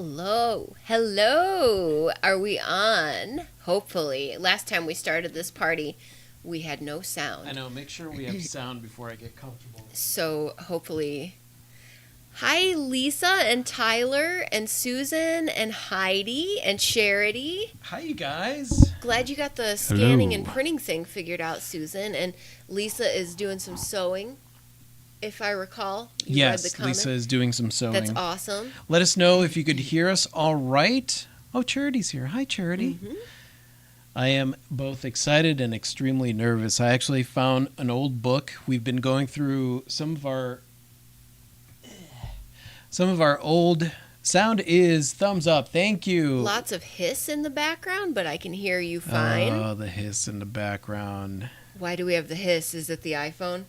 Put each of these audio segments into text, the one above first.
Hello. Hello. Are we on? Hopefully. Last time we started this party, we had no sound. I know. Make sure we have sound before I get comfortable. So hopefully. Hi, Lisa and Tyler and Susan and Heidi and Charity. Hi, you guys. Glad you got the scanning and Hello. printing thing figured out, Susan. And Lisa is doing some sewing, if I recall. You read the Yes, comment. Lisa is doing some sewing. That's awesome. Let us know if you could hear us all right. Oh, Charity's here. Hi, Charity. Mm-hmm. I am both excited and extremely nervous. I actually found an old book. We've been going through some of our old sound is thumbs up. Thank you. Lots of hiss in the background, but I can hear you fine. Oh, the hiss in the background. Why do we have the hiss? Is it the iPhone?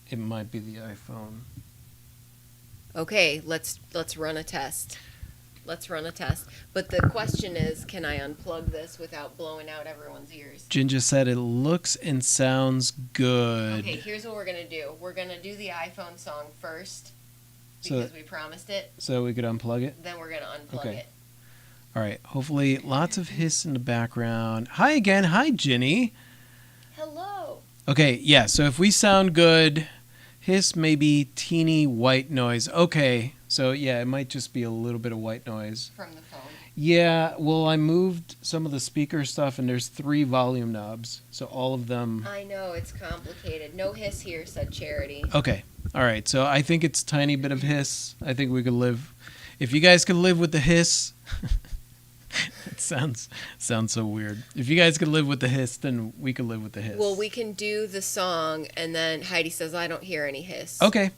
It might be the iPhone. Okay, let's run a test. Let's run a test. But the question is, can I unplug this without blowing out everyone's ears? Ginger said it looks and sounds good. Okay, here's what we're going to do. We're going to do the iPhone song first because we promised it. So we could unplug it? Then we're going to unplug Okay. it. All right. Hopefully lots of hiss in the background. Hi again. Hi, Ginny. Hello. Okay, yeah. So if we sound good, hiss maybe teeny white noise. Okay. So yeah, it might just be a little bit of white noise. From the phone. Yeah, well, I moved some of the speaker stuff, and there's 3 volume knobs. So all of them... I know, it's complicated. No hiss here, said Charity. Okay. All right. So I think it's a tiny bit of hiss. I think we could live... If you guys could live with the hiss... It sounds so weird. If you guys could live with the hiss, then we could live with the hiss. Well, we can do the song, and then Heidi says, I don't hear any hiss. Okay.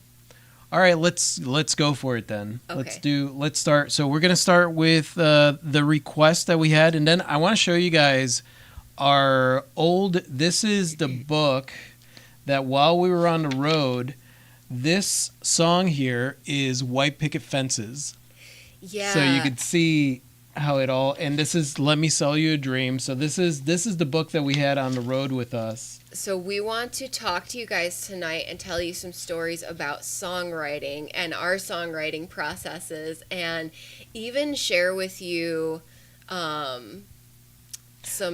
All right, let's go for it then. Okay. Let's start. So we're going to start with the request that we had, and then I want to show you guys our old... This is the book that while we were on the road, this song here is White Picket Fences. Yeah. So you could see how it all... And this is Let Me Sell You a Dream. So this is the book that we had on the road with us. So we want to talk to you guys tonight and tell you some stories about songwriting and our songwriting processes, and even share with you some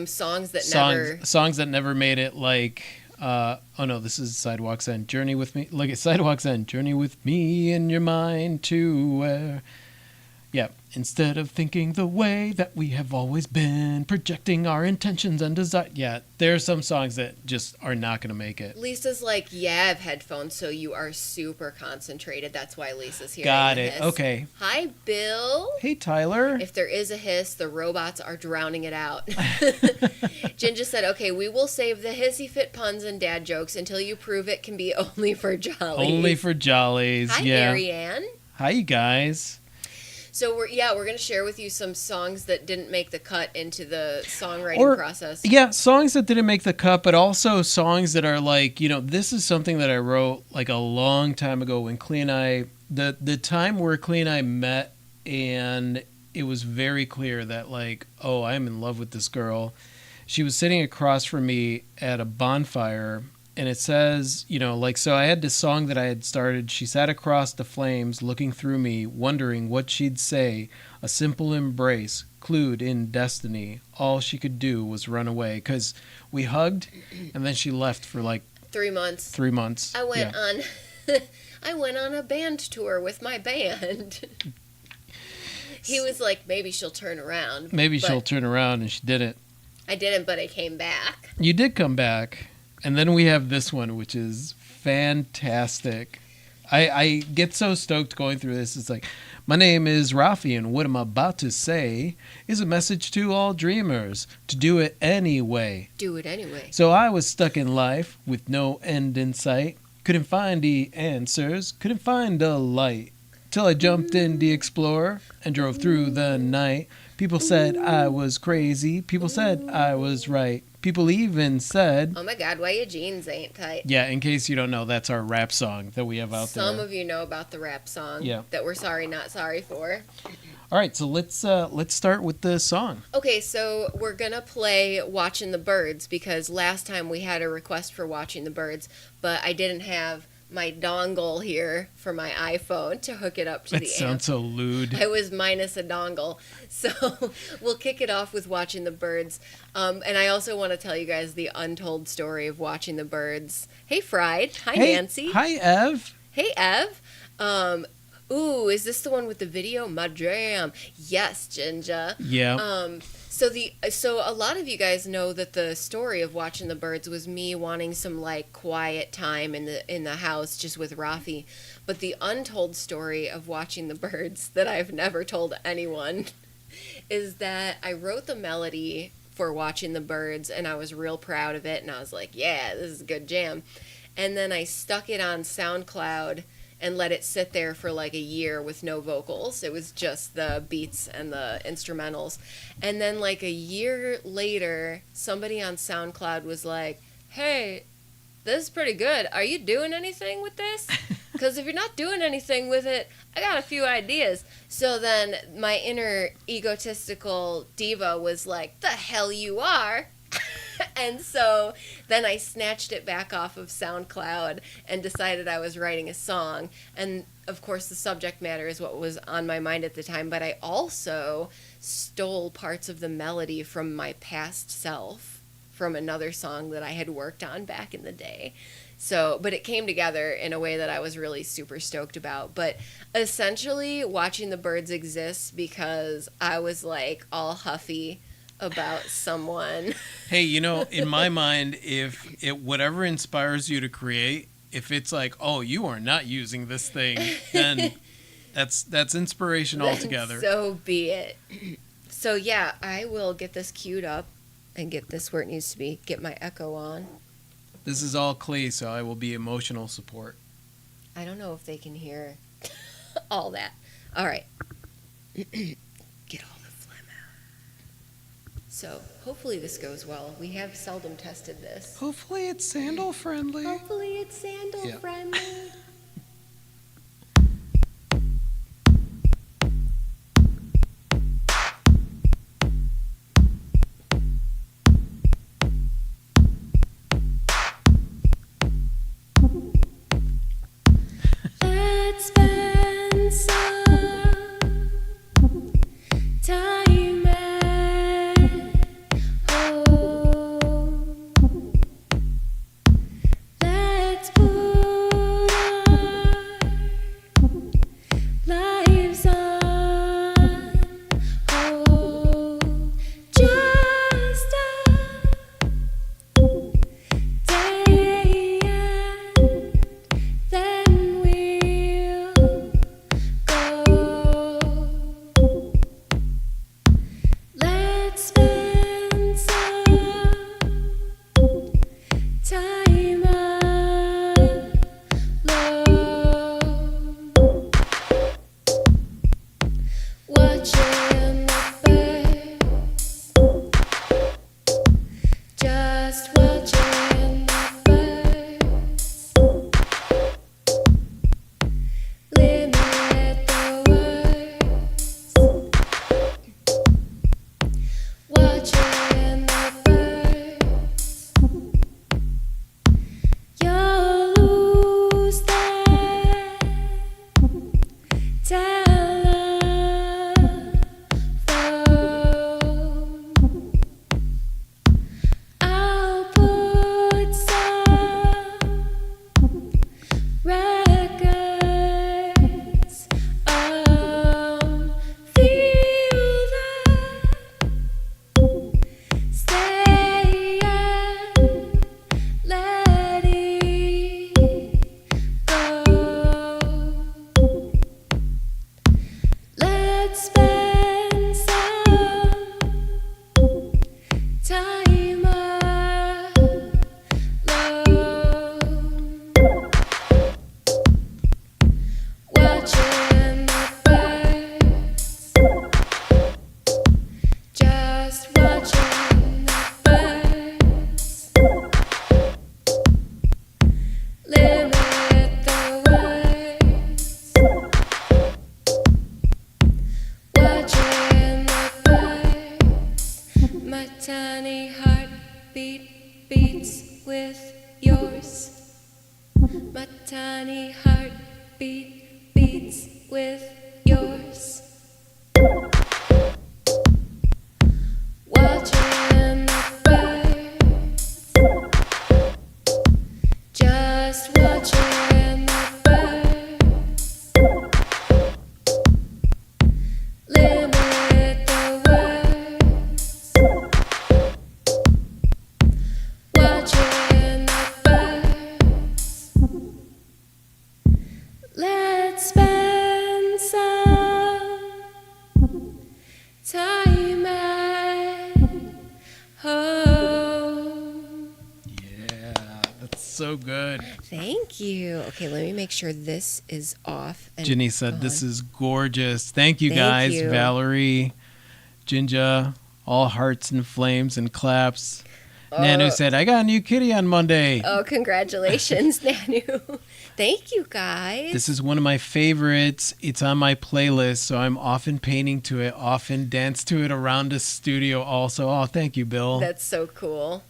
songs that never made it, like oh no, this is Sidewalks End. Journey with me. Look at Sidewalks End. Journey with me in your mind to where... Yeah, instead of thinking the way that we have always been, projecting our intentions and desire. Yeah, there are some songs that just are not going to make it. Lisa's like, yeah, I have headphones, so you are super concentrated. That's why Lisa's here. Got it. Okay. Hi, Bill. Hey, Tyler. If there is a hiss, the robots are drowning it out. Ginger said, okay, we will save the hissy fit puns and dad jokes until you prove it can be only for jollies. Only for jollies. Hi, yeah. Marianne. Hi, you guys. So we're going to share with you some songs that didn't make the cut into the songwriting process. Yeah, songs that didn't make the cut, but also songs that are like, this is something that I wrote like a long time ago when Klee and I, the time where Klee and I met, and it was very clear that like, oh, I'm in love with this girl. She was sitting across from me at a bonfire. And it says, so I had this song that I had started. She sat across the flames, looking through me, wondering what she'd say. A simple embrace, clued in destiny. All she could do was run away. Because we hugged, and then she left for like 3 months. 3 months. I went on a band tour with my band. He was like, maybe she'll turn around. Maybe she'll turn around, and she didn't. I didn't, but I came back. You did come back. And then we have this one, which is fantastic. I get so stoked going through this. It's like, my name is Rafi, and what I'm about to say is a message to all dreamers to do it anyway. Do it anyway. So I was stuck in life with no end in sight. Couldn't find the answers, couldn't find a light. Till I jumped in the Explorer and drove through the night. People said I was crazy. People said I was right. People even said... Oh my God, why your jeans ain't tight? Yeah, in case you don't know, that's our rap song that we have out there. Some of you know about the rap song that we're sorry, not sorry for. All right, so let's start with the song. Okay, so we're going to play Watching the Birds because last time we had a request for Watching the Birds, but I didn't have my dongle here for my iPhone to hook it up to That the amp. sounds so lewd. I was minus a dongle. So we'll kick it off with watching the birds. And I also want to tell you guys the untold story of watching the birds. Hey, Fried. Hi, Hey, Nancy. Hi, Ev. Hey, Ev. Ooh, is this the one with the video? My jam. Yes, Ginger. Yeah. So a lot of you guys know that the story of watching the birds was me wanting some like quiet time in the house just with Rafi. But the untold story of watching the birds that I've never told anyone is that I wrote the melody for watching the birds and I was real proud of it and I was like, yeah, this is a good jam. And then I stuck it on SoundCloud and let it sit there for like a year with no vocals. It was just the beats and the instrumentals. And then like a year later, somebody on SoundCloud was like, hey, this is pretty good. Are you doing anything with this? Because if you're not doing anything with it, I got a few ideas. So then my inner egotistical diva was like, the hell you are. And so then I snatched it back off of SoundCloud and decided I was writing a song. And of course the subject matter is what was on my mind at the time, but I also stole parts of the melody from my past self from another song that I had worked on back in the day. So, but it came together in a way that I was really super stoked about. But essentially watching the birds exist because I was like all huffy about someone. Hey, in my mind, if it whatever inspires you to create, if it's like, oh, you are not using this thing, then that's inspiration altogether. So be it. So yeah, I will get this queued up and get this where it needs to be. Get my echo on. This is all Klee, so I will be emotional support. I don't know if they can hear all that. All right. Get all the phlegm out. So hopefully this goes well. We have seldom tested this. Hopefully it's sandal friendly. Hopefully it's sandal friendly. Let's spend some time at home. Let's put our lives on hold. Just a day and then we'll go. Let's spend some time alone. Watching the birds. Just watching the birds. Limit the words. Watching the birds. You'll lose that telephone. I'll put some records on. Feel that. Stay and let it go. Let's spend some time alone. Watching the birds. Just watching the birds. Limit the words. Watching the birds. My tiny heartbeat beats with yours. My tiny heartbeat beats with yours. Watching the birds, just watching the birds. Limit the words. Watching the birds. Let's spend some time at home. Yeah, that's so good. Thank you. Okay, let me make sure this is off. And Ginny said, "This is gorgeous." Thank you, Thank guys. you. Valerie, Jinja, all hearts and flames and claps. Nanu said, "I got a new kitty on Monday." Oh, congratulations, Nanu. Thank you, guys. This is one of my favorites. It's on my playlist, so I'm often painting to it, often dance to it around the studio also. Oh, thank you, Bill. That's so cool.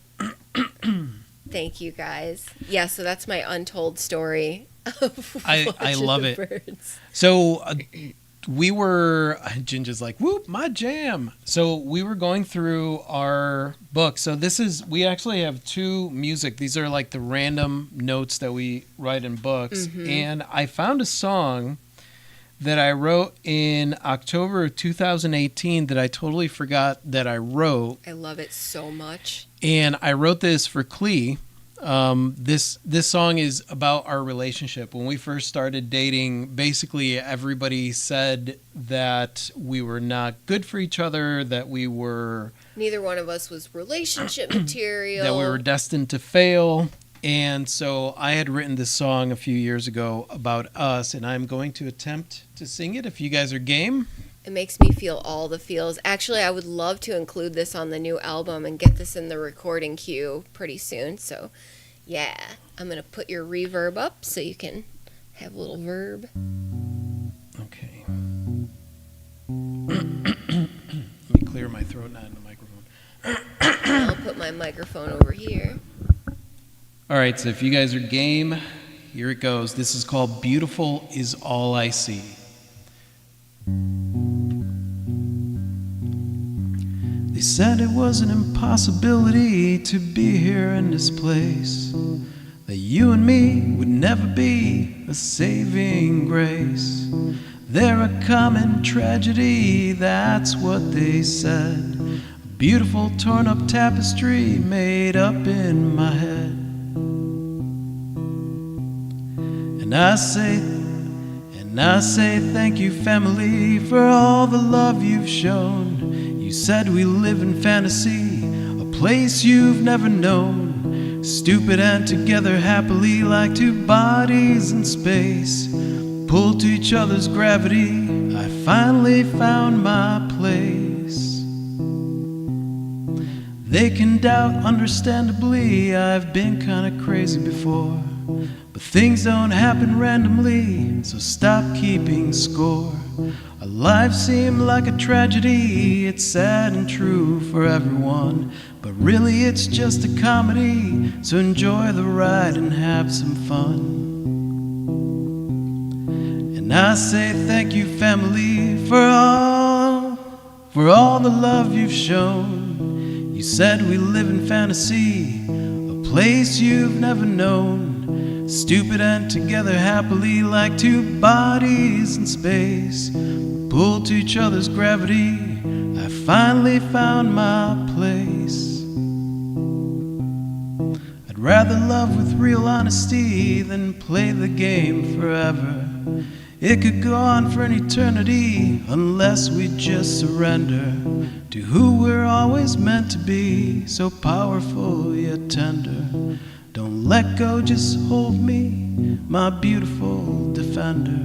Thank you, guys. Yeah, so that's my untold story. I Watching love the it. birds. So we were, Ginger's like, whoop, my jam. So we were going through our book. So we actually have two music. These are like the random notes that we write in books. Mm-hmm. And I found a song that I wrote in October of 2018 that I totally forgot that I wrote. I love it so much. And I wrote this for Klee. This song is about our relationship. When we first started dating, basically everybody said that we were not good for each other, that we were... Neither one of us was relationship material. that we were destined to fail. And so I had written this song a few years ago about us, and I'm going to attempt to sing it if you guys are game. It makes me feel all the feels. Actually, I would love to include this on the new album and get this in the recording queue pretty soon. So, yeah, I'm going to put your reverb up so you can have a little verb. Okay. Let me clear my throat, not in the microphone. I'll put my microphone over here. All right, so if you guys are game, here it goes. This is called Beautiful Is All I See. They said it was an impossibility to be here in this place, that you and me would never be a saving grace. They're a common tragedy, that's what they said. A beautiful torn up tapestry made up in my head. And I say thank you, family, for all the love you've shown. You said we live in fantasy, a place you've never known. Stupid and together happily like two bodies in space. Pulled to each other's gravity, I finally found my place. They can doubt, understandably, I've been kinda crazy before. But things don't happen randomly, so stop keeping score. Our lives seem like a tragedy, it's sad and true for everyone. But really it's just a comedy, so enjoy the ride and have some fun. And I say thank you, family, for all the love you've shown. You said we live in fantasy, a place you've never known. Stupid and together happily like two bodies in space. Pulled to each other's gravity, I finally found my place. I'd rather love with real honesty than play the game forever. It could go on for an eternity unless we just surrender to who we're always meant to be, so powerful yet tender. Don't let go, just hold me, my beautiful defender.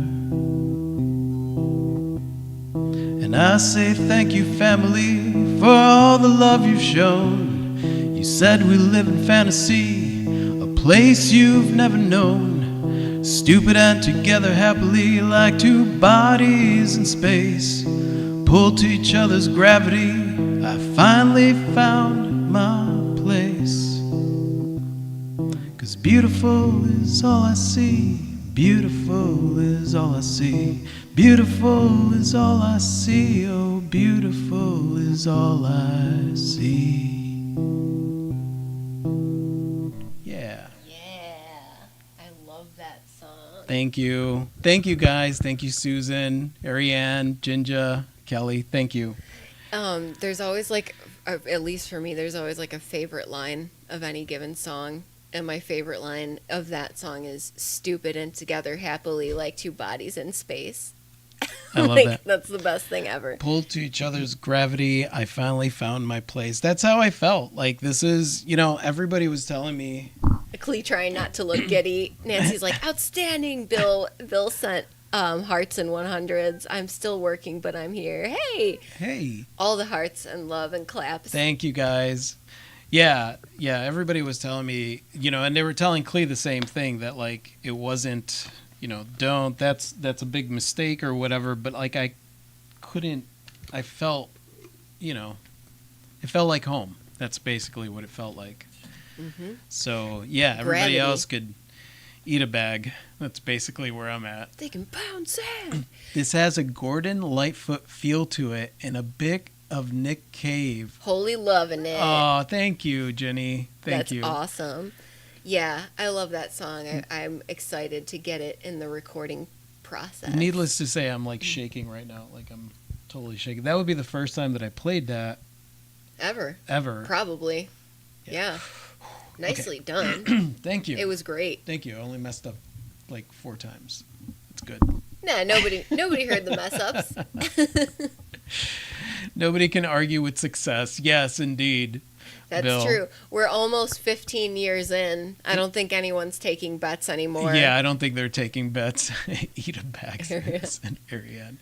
And I say thank you, family, for all the love you've shown. You said we live in fantasy, a place you've never known. Stupid and together happily like two bodies in space. Pulled to each other's gravity, I finally found my place. 'Cause beautiful is all I see. Beautiful is all I see. Beautiful is all I see. Oh, beautiful is all I see. Yeah. Yeah. I love that song. Thank you. Thank you, guys. Thank you, Susan, Ariane, Jinja, Kelly. Thank you. There's always like, at least for me, there's always like a favorite line of any given song. And my favorite line of that song is "Stupid and together happily like two bodies in space." I love like, that. That's the best thing ever. Pulled to each other's gravity, I finally found my place. That's how I felt. Like, this is, everybody was telling me. Klee trying not to look giddy. Nancy's like, "Outstanding." Bill sent hearts and 100s. "I'm still working, but I'm here." Hey. All the hearts and love and claps. Thank you, guys. Yeah, everybody was telling me, and they were telling Klee the same thing, that, like, it wasn't, that's a big mistake or whatever, but, like, I felt, it felt like home. That's basically what it felt like. Mm-hmm. So, yeah, everybody Gravity. else could eat a bag. That's basically where I'm at. They can pound sand. This has a Gordon Lightfoot feel to it and a bit of Nick Cave. Wholly loving it. Oh, thank you, Jenny. Thank you. That's awesome. Yeah, I love that song. I'm excited to get it in the recording process. Needless to say, I'm like shaking right now. Like, I'm totally shaking. That would be the first time that I played that. Ever. Yeah. Probably. Yeah. Nicely done. Thank you. It was great. Thank you. I only messed up like 4 times. It's good. Nah, nobody heard the mess ups. Nobody can argue with success. Yes, indeed. That's Bill. true. We're almost 15 years in. I don't think anyone's taking bets anymore. Yeah, I don't think they're taking bets. Eat a bag. And Ariane.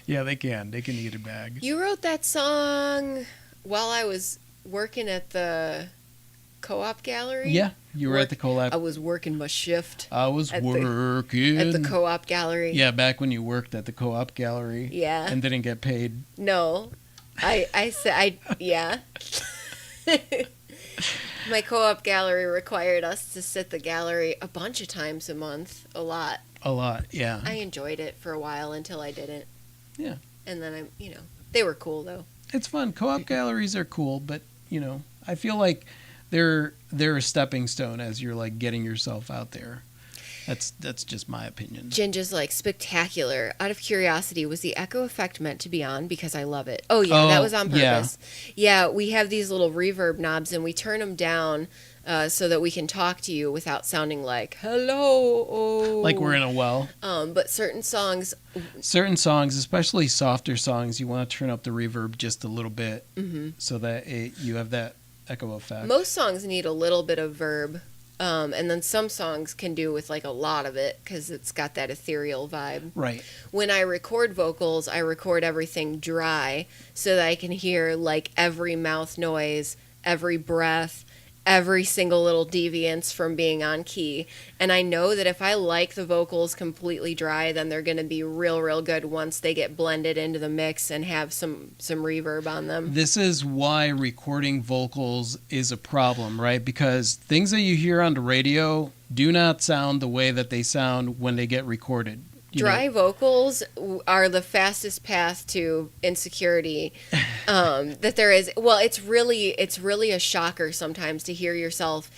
Yeah, they can. They can eat a bag. You wrote that song while I was working at the co-op gallery? Yeah, you were at the co-op. I was working my shift. I was working. At the co-op gallery. Yeah, back when you worked at the co-op gallery. Yeah. And didn't get paid. No. I said, yeah. My co-op gallery required us to sit the gallery a bunch of times a month. A lot, yeah. I enjoyed it for a while until I didn't. Yeah. And then they were cool though. It's fun. Co-op galleries are cool, but, I feel like they're a stepping stone as you're, like, getting yourself out there. That's just my opinion. Ginger's like, spectacular. Out of curiosity, was the echo effect meant to be on? Because I love it. Oh, yeah, that was on purpose. Yeah, we have these little reverb knobs, and we turn them down so that we can talk to you without sounding like, hello. Like we're in a well. But certain songs, especially softer songs, you want to turn up the reverb just a little bit so that you have that echo effect. Most songs need a little bit of verb. And then some songs can do with like a lot of it because it's got that ethereal vibe. Right. When I record vocals, I record everything dry so that I can hear like every mouth noise, every breath, every single little deviance from being on key. And I know that if I like the vocals completely dry, then they're going to be real, real good once they get blended into the mix and have some reverb on them. This is why recording vocals is a problem, right? Because things that you hear on the radio do not sound the way that they sound when they get recorded. Dry vocals are the fastest path to insecurity that there is. Well, it's really a shocker sometimes to hear yourself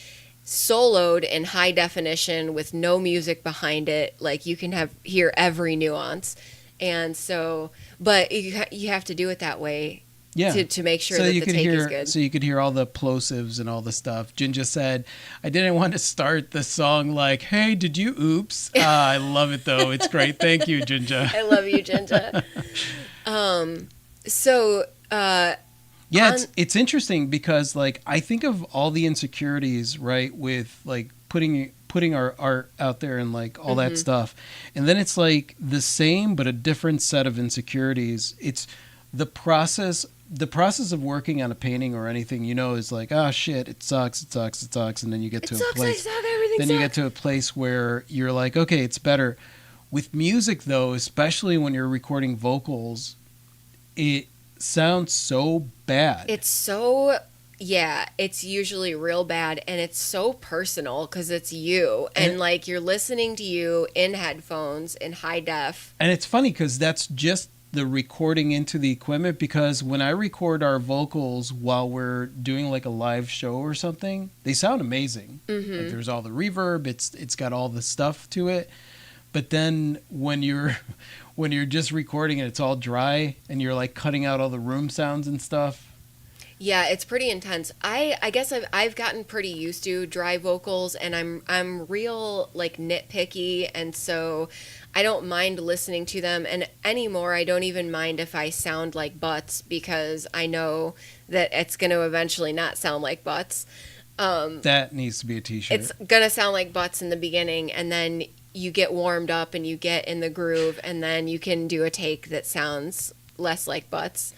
soloed in high definition with no music behind it. Like you can hear every nuance, and so, but you have to do it that way. Yeah. To make sure that the take is good. So you could hear all the plosives and all the stuff. Jinja said, I didn't want to start the song like, hey, did you oops? I love it, though. It's great. Thank you, Jinja. I love you, Jinja. It's interesting because, like, I think of all the insecurities, right, with, like, putting our art out there and, like, all that stuff. And then it's, like, the same but a different set of insecurities. It's the process of working on a painting or anything, is like, oh shit, it sucks, and then you get to a place. Then you get to a place where you're like, okay, it's better. With music though, especially when you're recording vocals, it sounds so bad. It's so Yeah, it's usually real bad, and it's so personal because it's you, and like you're listening to you in headphones in high def. And it's funny because that's just the recording into the equipment, because when I record our vocals while we're doing like a live show or something, they sound amazing. Like there's all the reverb, it's got all the stuff to it. But then when you're just recording and it's all dry and you're like cutting out all the room sounds and stuff. Yeah, it's pretty intense. I guess I've gotten pretty used to dry vocals, and I'm real like nitpicky, and so I don't mind listening to them. And anymore, I don't even mind if I sound like butts, because I know that it's going to eventually not sound like butts. That needs to be a t-shirt. It's going to sound like butts in the beginning, and then you get warmed up and you get in the groove, and then you can do a take that sounds less like butts.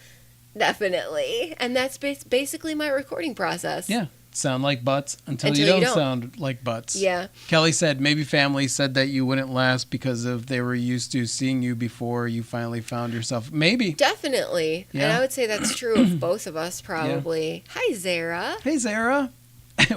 Definitely. And that's basically my recording process. Yeah. Sound like butts until you don't sound like butts. Yeah. Kelly said maybe family said that you wouldn't last because of they were used to seeing you before you finally found yourself. Maybe. Definitely. Yeah. And I would say that's true of both of us, probably. Yeah. Hi, Zara. Hey, Zara.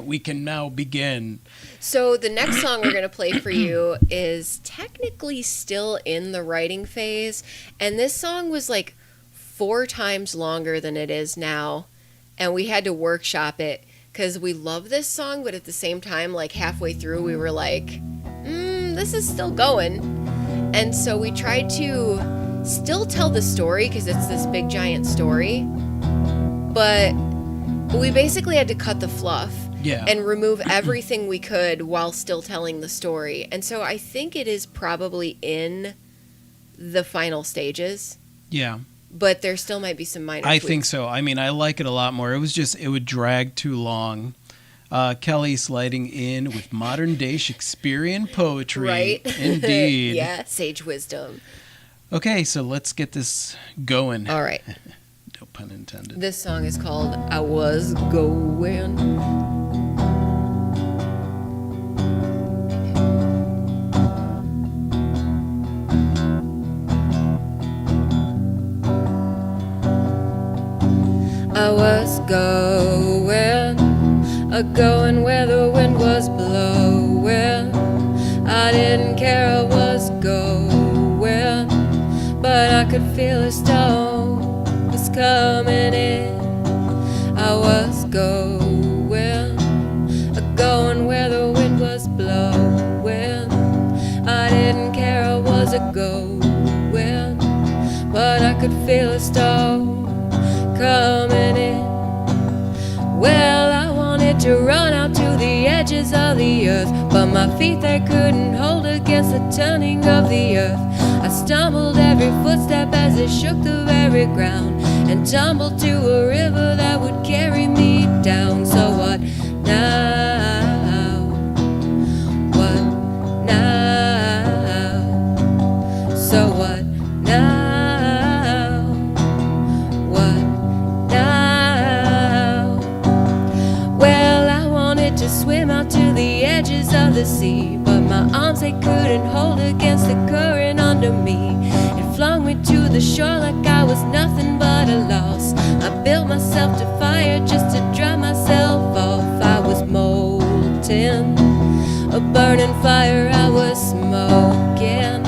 We can now begin. So the next song we're going to play for you is technically still in the writing phase. And this song was like 4 times longer than it is now, and we had to workshop it because we love this song, but at the same time, like halfway through, we were like, this is still going. And so we tried to still tell the story because it's this big giant story, but we basically had to cut the fluff. Yeah. And remove everything we could while still telling the story. And so I think it is probably in the final stages. Yeah. But there still might be some minor tweaks. I think so. I mean, I like it a lot more. It was just, it would drag too long. Kelly sliding in with modern day Shakespearean poetry. Right? Indeed. Yeah, sage wisdom. Okay, so let's get this going. All right. No pun intended. This song is called I Was Going. I was going where the wind was blowing. I didn't care, I was going, but I could feel a storm was coming in. I was going where the wind was blowing. I didn't care, I was going, but I could feel a storm coming in. Well, I wanted to run out to the edges of the earth, but my feet they couldn't hold against the turning of the earth. I stumbled every footstep as it shook the very ground, and tumbled to a river that would carry me down. So what now? What now? So what now? To swim out to the edges of the sea, but my arms they couldn't hold against the current under me. It flung me to the shore like I was nothing but a loss. I built myself to fire just to dry myself off. I was molten, a burning fire I was smoking.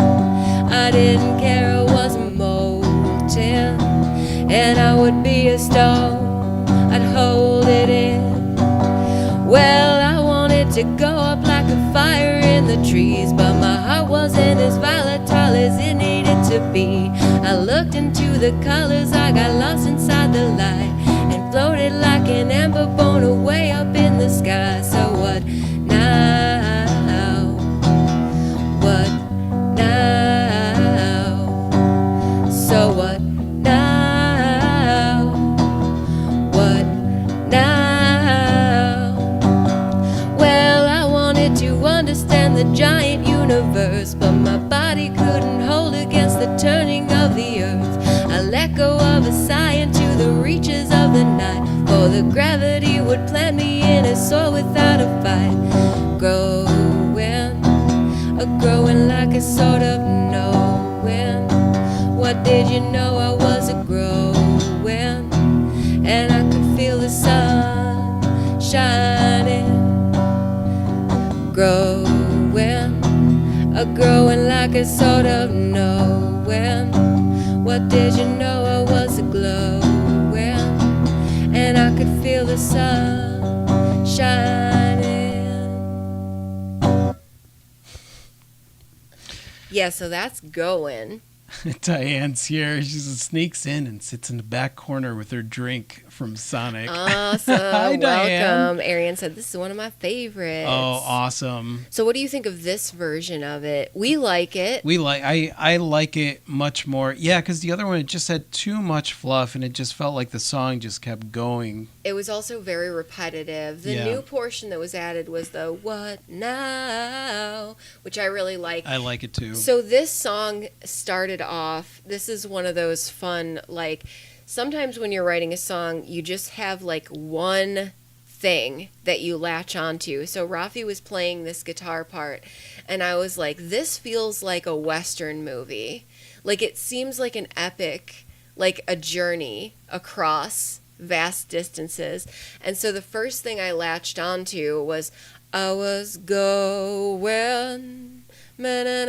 I didn't care, I was molten, and I would be a stone, I'd hold it in. Well, I wanted to go up like a fire in the trees, but my heart wasn't as volatile as it needed to be. I looked into the colors, I got lost inside the light, and floated like an ember blown away up in the sky. So what now? What now? So what now? What now? Understand the giant universe, but my body couldn't hold against the turning of the earth. I let go of a sigh into the reaches of the night, for the gravity would plant me in a soar without a fight. Growing like a sort of knowing. What did you know? I was a growing, and I could feel the sun growing like a sort of knowing. What did you know? I was glowing, and I could feel the sun shining. Yeah, so that's going. Diane's here. She sneaks in and sits in the back corner with her drink from Sonic. Awesome. Hi, Welcome. Diane. Ariane said this is one of my favorites. Oh, awesome. So what do you think of this version of it? We like it. I like it much more. Yeah, because the other one, it just had too much fluff, and it just felt like the song just kept going. It was also very repetitive. The new portion that was added was the "What Now," which I really like. I like it too. So this song started off, this is one of those fun, like, sometimes when you're writing a song, you just have like one thing that you latch onto. So Rafi was playing this guitar part, and I was like, this feels like a Western movie. Like, it seems like an epic, like a journey across vast distances. And so the first thing I latched onto was, I was going, when I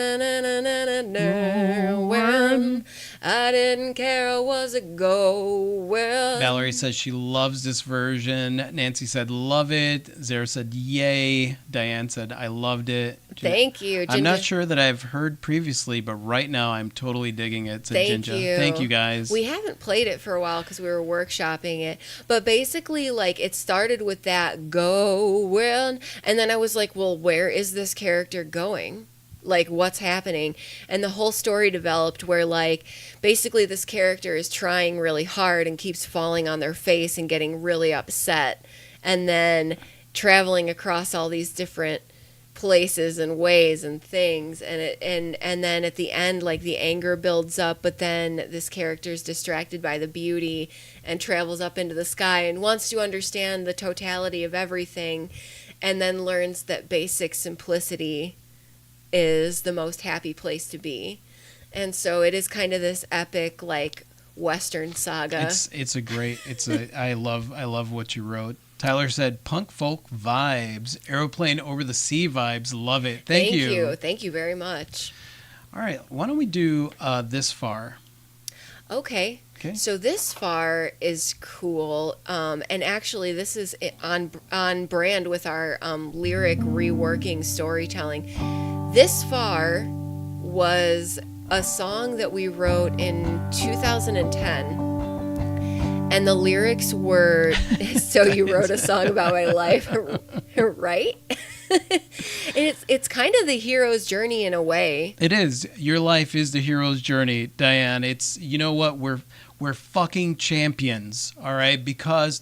didn't care, I was a going. Valerie says she loves this version. Nancy said love it. Zara said yay. Diane said I loved it. Thank you, Ginger. I'm not sure that I've heard previously, but right now I'm totally digging it. Said Thank Ginger. you. Thank you, guys. We haven't played it for a while because we were workshopping it. But basically, like, it started with that going, and then I was like, well, where is this character going? Like, what's happening? And the whole story developed where, like, basically this character is trying really hard and keeps falling on their face and getting really upset, and then traveling across all these different places and ways and things, and then at the end, like, the anger builds up, but then this character is distracted by the beauty and travels up into the sky and wants to understand the totality of everything, and then learns that basic simplicity is the most happy place to be. And so it is kind of this epic, like, Western saga. I love what you wrote. Tyler said punk folk vibes, aeroplane over the sea vibes. Love it. Thank you. Thank you very much. All right, why don't we do This Far? Okay. So This Far is cool, and actually this is on brand with our lyric reworking storytelling. This Far was a song that we wrote in 2010, and the lyrics were, so you wrote a song about my life, right? It's kind of the hero's journey in a way. It is. Your life is the hero's journey, Diane. It's, you know what, we're fucking champions, all right?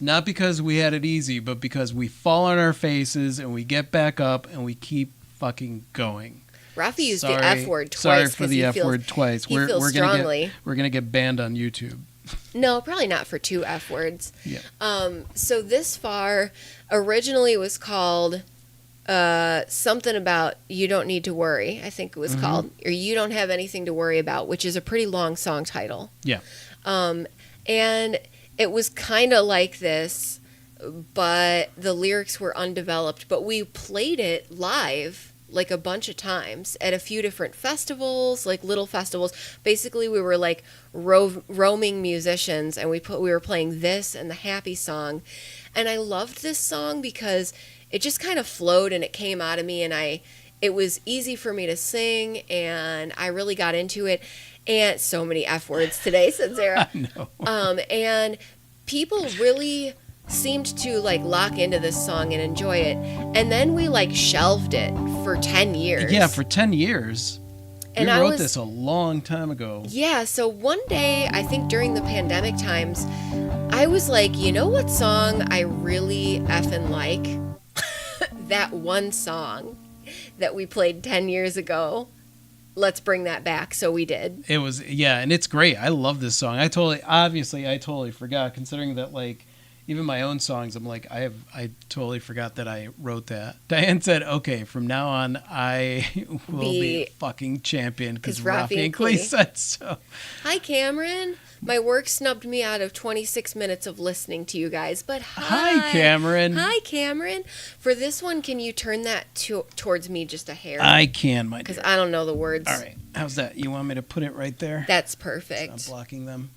Not because we had it easy, but because we fall on our faces and we get back up and we keep fucking going. Rafi used the F word twice. Sorry for the F word twice. We're gonna get banned on YouTube. No, probably not for 2 F words. Yeah. So This Far originally was called something about You Don't Need to Worry, I think it was called, or You Don't Have Anything to Worry About, which is a pretty long song title. Yeah. And it was kind of like this, but the lyrics were undeveloped, but we played it live like a bunch of times at a few different festivals, like little festivals. Basically, we were like roaming musicians, and we were playing this and the Happy song. And I loved this song because it just kind of flowed and it came out of me, and it was easy for me to sing, and I really got into it. And so many F words today, said Sarah. I know. And people really seemed to like lock into this song and enjoy it. And then we like shelved it for 10 years. Yeah, for 10 years. And we wrote this a long time ago. Yeah, so one day, I think during the pandemic times, I was like, you know what song I really effing like? That one song that we played 10 years ago. Let's bring that back. So we did. It was, yeah, and it's great. I love this song. I totally forgot, considering that, like, even my own songs, I'm like, I totally forgot that I wrote that. Diane said, okay, from now on, I will be a fucking champion because Rafi and Klee said so. Hi, Cameron. My work snubbed me out of 26 minutes of listening to you guys, but hi Cameron. Hi, Cameron. For this one, can you turn that towards me just a hair? I can, my dear. Because I don't know the words. All right. How's that? You want me to put it right there? That's perfect. So I'm blocking them.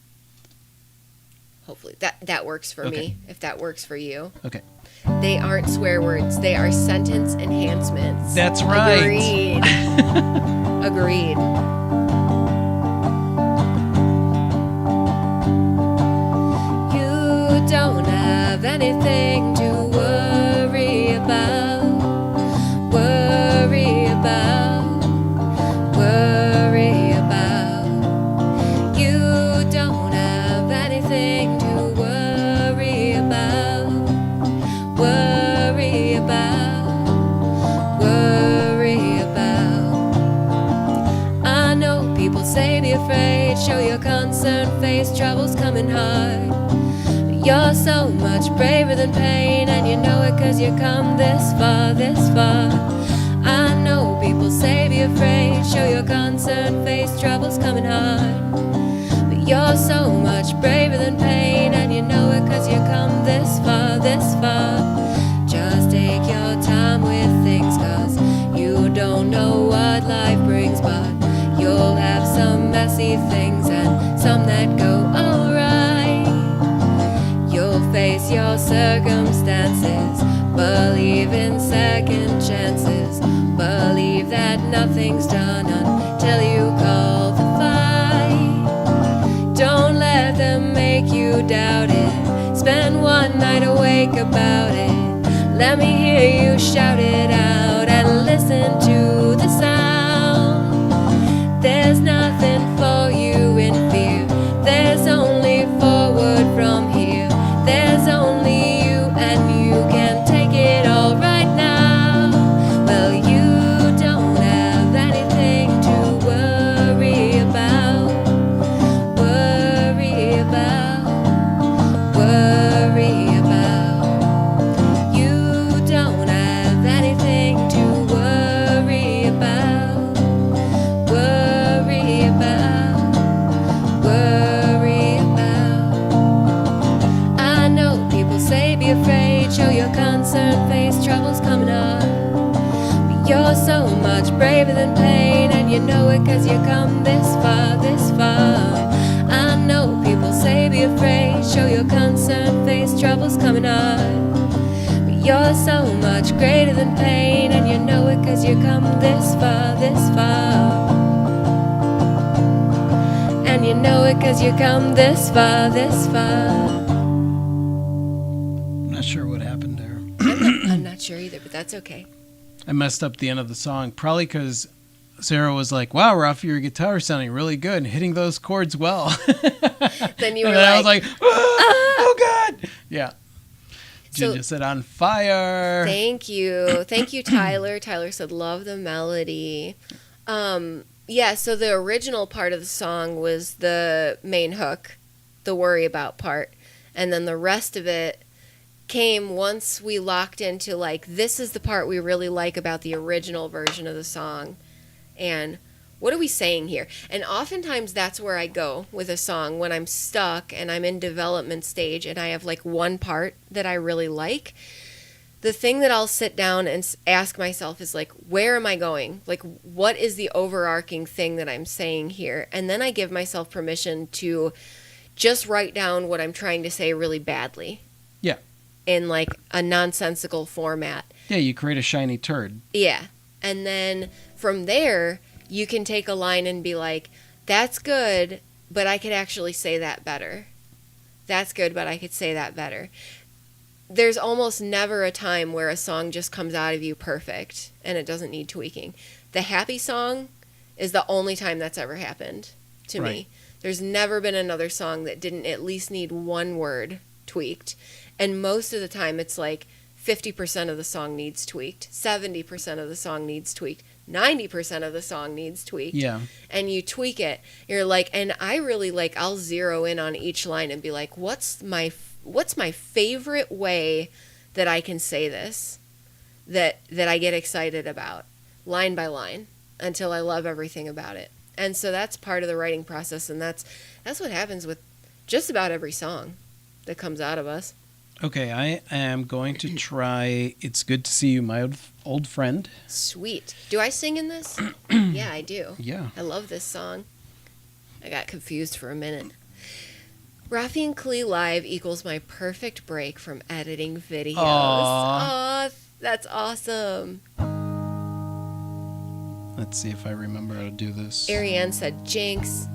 Hopefully. That works for me, if that works for you. Okay. They aren't swear words. They are sentence enhancements. That's right. Agreed. Agreed. You don't have anything to worry about. Worry about. Worry about. You don't have anything to worry about. Worry about. Worry about. I know people say be afraid, show your concerned face, trouble's coming hard. You're so much braver than pain, and you know it 'cause you come this far, this far. I know people say be afraid, show your concerned face, trouble's coming hard. But you're so much braver than pain, and you know it 'cause you come this far, this far. Just take your time with things, 'cause you don't know what life brings, but you'll have some messy things and some that go alright. You'll face your circumstances, believe in second chances, believe that nothing's done until you call the fight. Don't let them make you doubt it, spend one night awake about it. Let me hear you shout it out and listen to the sound. There's nothing for you in fear, there's only forward from here. There's only you, and you can take it all right now. Well, you don't have anything to worry about. Worry about. Worry about. You don't have anything to worry about. Worry about. Worry about. I know people say be afraid, show your concerned face, trouble's coming on. But you're so much braver than pain, and you know it 'cause you come this far, this far. I know people say be afraid, show your concerned face, trouble's coming on. But you're so much greater than pain, and you know it 'cause you come this far, this far. And you know it 'cause you come this far, this far. I'm not sure what happened there. I'm not sure either, but that's okay. I messed up the end of the song, probably because Sarah was like, wow, Rafi, your guitar is sounding really good and hitting those chords well. Then you were and like, I was like, oh God. Yeah. So- Ginger said on fire. Thank you. Thank you, Tyler. Tyler said, love the melody. Yeah, so the original part of the song was the main hook, the worry about part. And then the rest of it came once we locked into, like, this is the part we really like about the original version of the song. And what are we saying here? And oftentimes that's where I go with a song when I'm stuck and I'm in development stage and I have, like, one part that I really like. The thing that I'll sit down and ask myself is, like, where am I going? Like, what is the overarching thing that I'm saying here? And then I give myself permission to just write down what I'm trying to say really badly. Yeah. In, like, a nonsensical format. Yeah, you create a shiny turd. Yeah. And then from there, you can take a line and be like, that's good, but I could actually say that better. That's good, but I could say that better. There's almost never a time where a song just comes out of you perfect and it doesn't need tweaking. The happy song is the only time that's ever happened to me. There's never been another song that didn't at least need one word tweaked. And most of the time it's like 50% of the song needs tweaked, 70% of the song needs tweaked, 90% of the song needs tweaked. Yeah. And you tweak it. You're like, and I really like, I'll zero in on each line and be like, what's what's my favorite way that I can say this, that I get excited about, line by line, until I love everything about it. And so that's part of the writing process, and that's what happens with just about every song that comes out of us. Okay, I am going to try It's Good to See You, My Old Friend. Sweet. Do I sing in this? Yeah, I do. Yeah. I love this song. I got confused for a minute. Rafi and Klee live equals my perfect break from editing videos. Aw, that's awesome. Let's see if I remember how to do this. Ariane said jinx.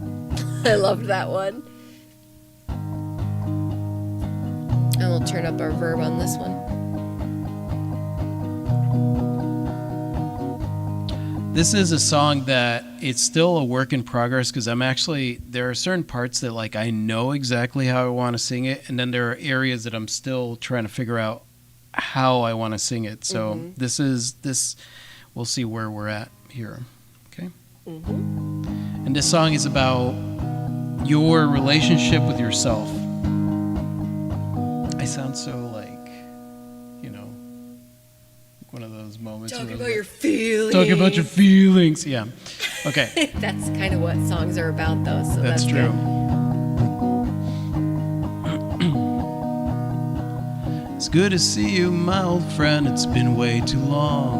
I loved that one. And we'll turn up our verb on this one. This is a song that it's still a work in progress because there are certain parts that like I know exactly how I want to sing it, and then there are areas that I'm still trying to figure out how I want to sing it. So we'll see where we're at here. Okay. Mm-hmm. And this song is about your relationship with yourself. I sound so like, one of those moments. Talking about your feelings. Talking about your feelings. Yeah. Okay. That's kind of what songs are about, though. So that's true. It's good to see you, my old friend. It's been way too long.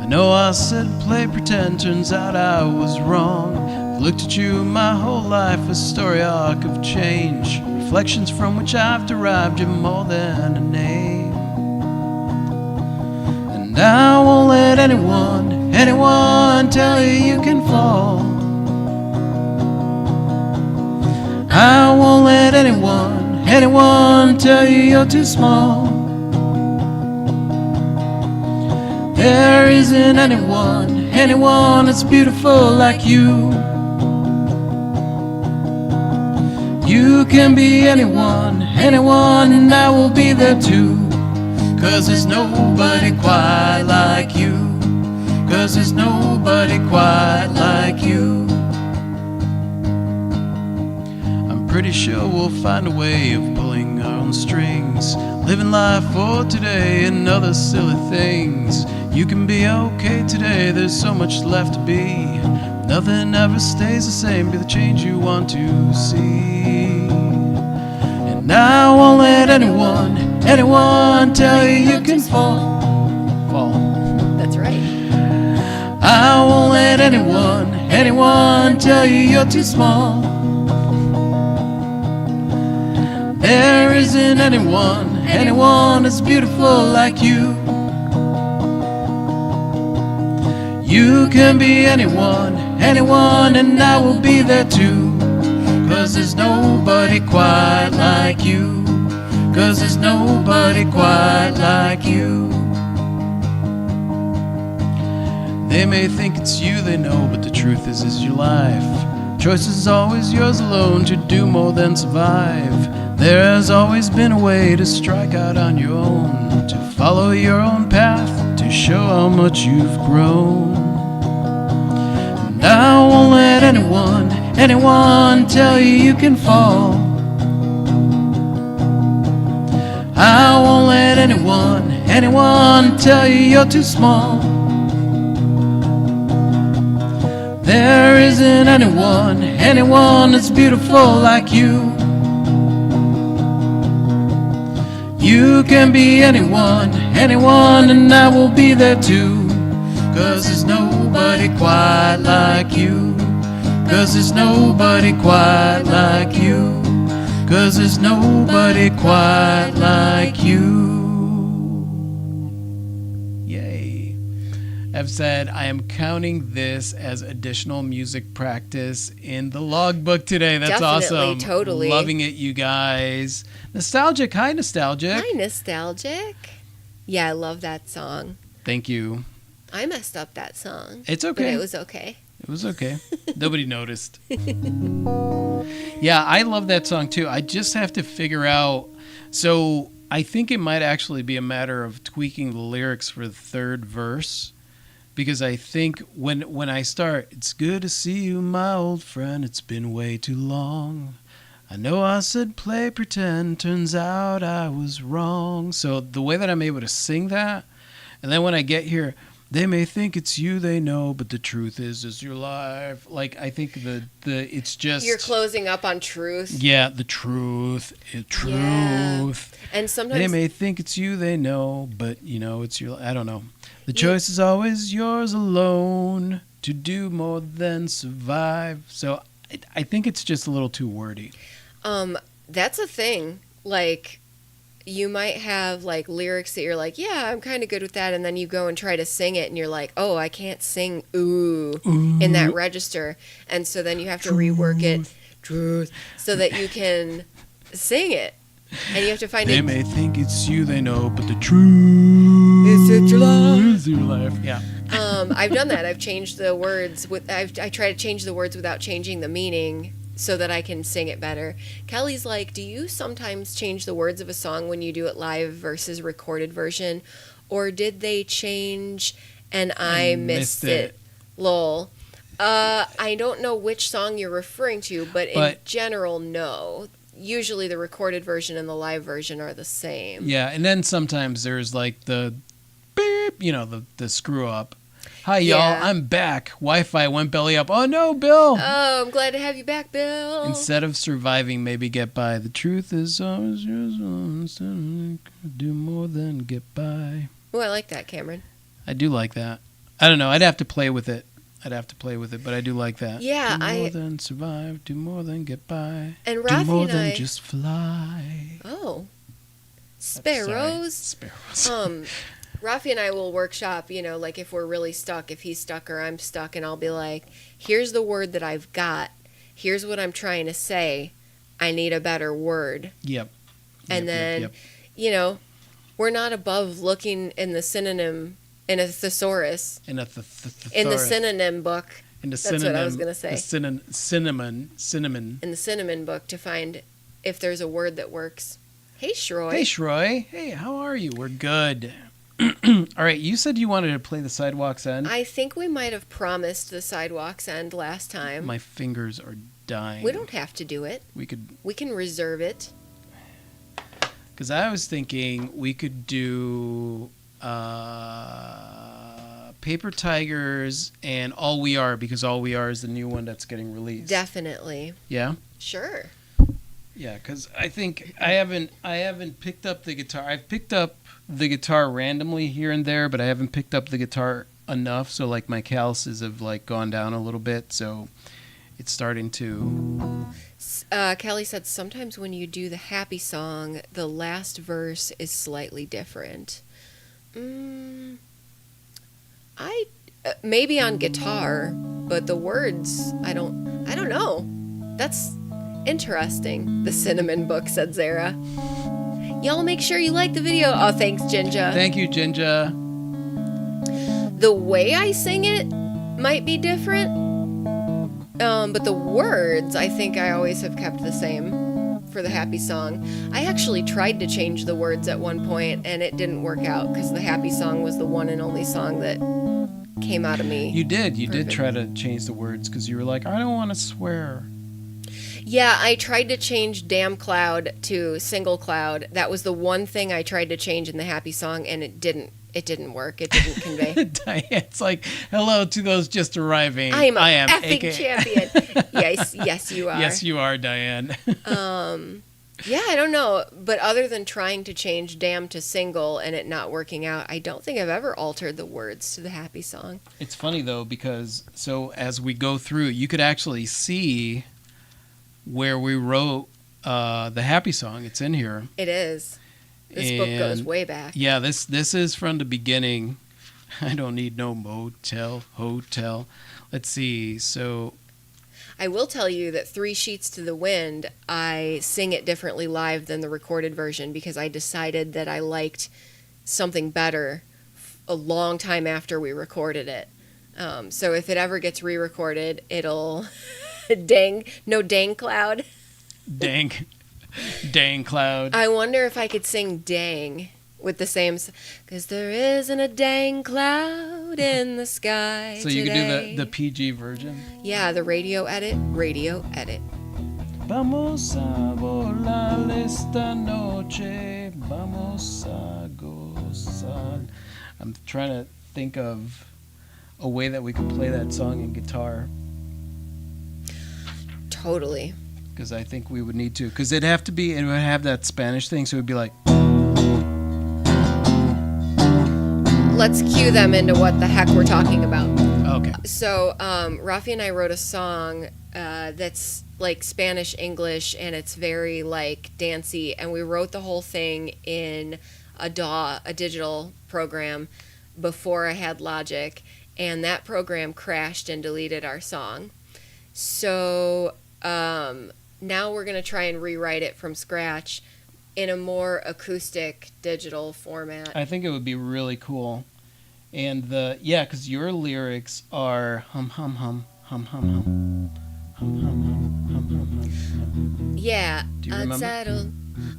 I know I said play pretend. Turns out I was wrong. I've looked at you my whole life, a story arc of change. Reflections from which I've derived you're more than a name. And I won't let anyone tell you you can fall. I won't let anyone tell you you're too small. There isn't anyone that's beautiful like you. You can be anyone, and I will be there too. 'Cause there's nobody quite like you. 'Cause there's nobody quite like you. I'm pretty sure we'll find a way of pulling our own strings, living life for today and other silly things. You can be okay today, there's so much left to be. Nothing ever stays the same, be the change you want to see. And I won't let anyone tell you you can fall. That's right. I won't let anyone tell you you're too small. There isn't anyone that's beautiful like you. You can be anyone, and I will be there too. 'Cause there's nobody quite like you. 'Cause there's nobody quite like you. They may think it's you they know, but the truth is your life. Choice is always yours alone to do more than survive. There has always been a way to strike out on your own, to follow your own path, to show how much you've grown. And I won't let anyone tell you you can fall. I won't let anyone tell you you're too small. There isn't anyone that's beautiful like you. You can be anyone, and I will be there too. 'Cause there's nobody quite like you. 'Cause there's nobody quite like you. 'Cause there's nobody quite like you. Yay. I've said I am counting this as additional music practice in the logbook today. That's Definitely, awesome. totally. Loving it, you guys. Nostalgic. Hi, Nostalgic. Hi, Nostalgic. Yeah, I love that song. Thank you. I messed up that song. It's okay. But it was okay. It was okay. Nobody noticed. Yeah, I love that song too. I just have to figure out. So I think it might actually be a matter of tweaking the lyrics for the third verse. Because I think when I start, it's good to see you, my old friend. It's been way too long. I know I said play pretend, turns out I was wrong. So the way that I'm able to sing that, and then when I get here, they may think it's you they know, but the truth is your life. Like, I think the it's just... You're closing up on truth. Yeah, the truth. Truth. Yeah. And sometimes... They may think it's you they know, but, it's your... I don't know. The choice is always yours alone to do more than survive. So I think it's just a little too wordy. That's a thing. Like, you might have like lyrics that you're like, yeah, I'm kind of good with that, and then you go and try to sing it, and you're like, oh, I can't sing ooh in that register, and so then you have to rework it, truth, so that you can sing it, and you have to find They it. may think it's you they know, but the truth is your life. Yeah. I've done that. I've changed the words. I try to change the words without changing the meaning, so that I can sing it better. Kelly's like, do you sometimes change the words of a song when you do it live versus recorded version? Or did they change and I missed it? Lol. I don't know which song you're referring to, but in general, no. Usually the recorded version and the live version are the same. Yeah, and then sometimes there's like the beep, the screw up. Hi, y'all. I'm back. Wi-Fi went belly up. Oh, no, Bill. Oh, I'm glad to have you back, Bill. Instead of surviving, maybe get by. The truth is always yours. Do more than get by. Oh, I like that, Cameron. I do like that. I don't know. I'd have to play with it. But I do like that. Yeah, do more than survive. Do more than get by. And Rafi do more and than just fly. Oh. Sparrows. Rafi and I will workshop, like if we're really stuck, if he's stuck or I'm stuck, and I'll be like, here's the word that I've got. Here's what I'm trying to say. I need a better word. Yep. And then, we're not above looking in the synonym, in a thesaurus. In the synonym book. That's what I was going to say. Cinnamon. In the cinnamon book to find if there's a word that works. Hey, Shroy. Hey, Shroy. Hey, how are you? We're good. All right, you said you wanted to play the Sidewalk's End. I think we might have promised the Sidewalk's End last time. My fingers are dying. We don't have to do it. We can reserve it. Because I was thinking we could do Paper Tigers and All We Are, because All We Are is the new one that's getting released. Definitely. Yeah? Sure. Yeah, because I think I haven't picked up the guitar. I've picked up the guitar randomly here and there, but I haven't picked up the guitar enough. So like my calluses have like gone down a little bit. So it's starting to. Kelly said sometimes when you do the happy song, the last verse is slightly different. I maybe on guitar, but the words I don't know. That's interesting. The cinnamon book, said Zara. Y'all make sure you like the video. Oh, thanks, Jinja. Thank you, Jinja. The way I sing it might be different, but the words I think I always have kept the same for the happy song. I actually tried to change the words at one point, and it didn't work out because the happy song was the one and only song that came out of me. You did try to change the words because you were like, I don't want to swear. Yeah, I tried to change damn cloud to single cloud. That was the one thing I tried to change in the happy song, and it didn't work. It didn't convey. Diane's like, hello to those just arriving. I am effing champion. Yes, you are. Yes, you are, Diane. Yeah, I don't know. But other than trying to change damn to single and it not working out, I don't think I've ever altered the words to the happy song. It's funny, though, because as we go through, you could actually see where we wrote the happy song. It's in here. It is. This book goes way back. Yeah, this is from the beginning. I don't need no motel, hotel. Let's see. So I will tell you that 3 Sheets to the Wind, I sing it differently live than the recorded version because I decided that I liked something better a long time after we recorded it. So if it ever gets re-recorded, it'll... dang cloud. Dang cloud. I wonder if I could sing dang with the same, because there isn't a dang cloud in the sky so you today. could do the PG version? Yeah, the radio edit. Vamos a volar esta noche. Vamos a gozar. I'm trying to think of a way that we could play that song in guitar. Totally. Because I think we would need to. Because it would have that Spanish thing, so it would be like. Let's cue them into what the heck we're talking about. Okay. So, Rafi and I wrote a song that's like Spanish English, and it's very like dancey, and we wrote the whole thing in a DAW, a digital program, before I had Logic, and that program crashed and deleted our song. So now we're going to try and rewrite it from scratch in a more acoustic digital format. I think it would be really cool. And because your lyrics are hum hum hum hum hum hum hum hum hum hum hum hum. Yeah, Do you remember?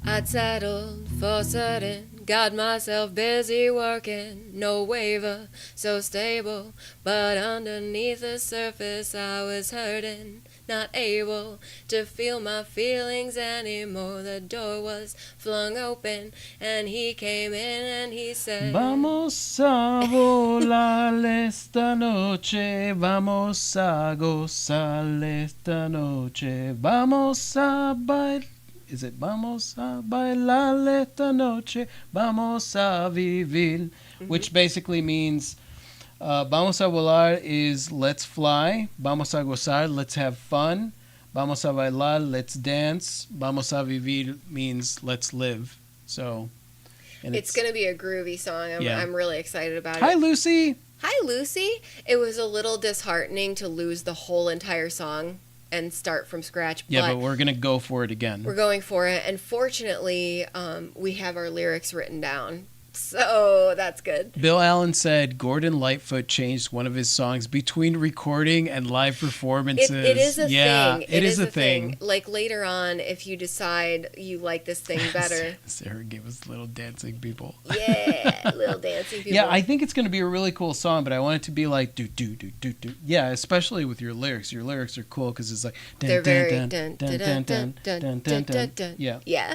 I'd settled for certain. Got myself busy working, no waiver, so stable. But underneath the surface I was hurting, not able to feel my feelings anymore. The door was flung open and he came in and he said, Vamos a volar esta noche, vamos a gozar esta noche, vamos a bailar. Is it vamos a bailar esta noche, vamos a vivir, which basically means vamos a volar is let's fly, vamos a gozar, let's have fun, vamos a bailar, let's dance, vamos a vivir means let's live. So, and it's going to be a groovy song. I'm really excited about it. Hi, Lucy. Hi, Lucy. It was a little disheartening to lose the whole entire song and start from scratch. Yeah, but we're going to go for it again. We're going for it. And fortunately, we have our lyrics written down. So that's good. Bill Allen said Gordon Lightfoot changed one of his songs between recording and live performances. It is a thing. It is a thing. Like later on, if you decide you like this thing better. Sarah gave us little dancing people. Yeah, little dancing people. Yeah, I think it's going to be a really cool song, but I want it to be like do do do do do. Yeah, especially with your lyrics. Your lyrics are cool because it's like they're very dun dun dun dun dun dun dun dun. Yeah. Yeah.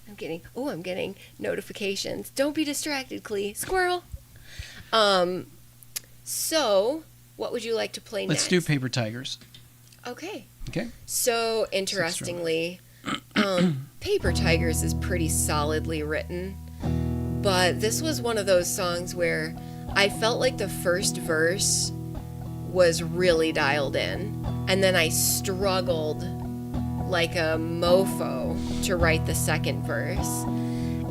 I'm getting notifications. Don't be distracted, Klee. Squirrel. So, what would you like to play next? Let's do Paper Tigers. Okay. Okay. So, interestingly, Paper Tigers is pretty solidly written, but this was one of those songs where I felt like the first verse was really dialed in, and then I struggled like a mofo to write the second verse.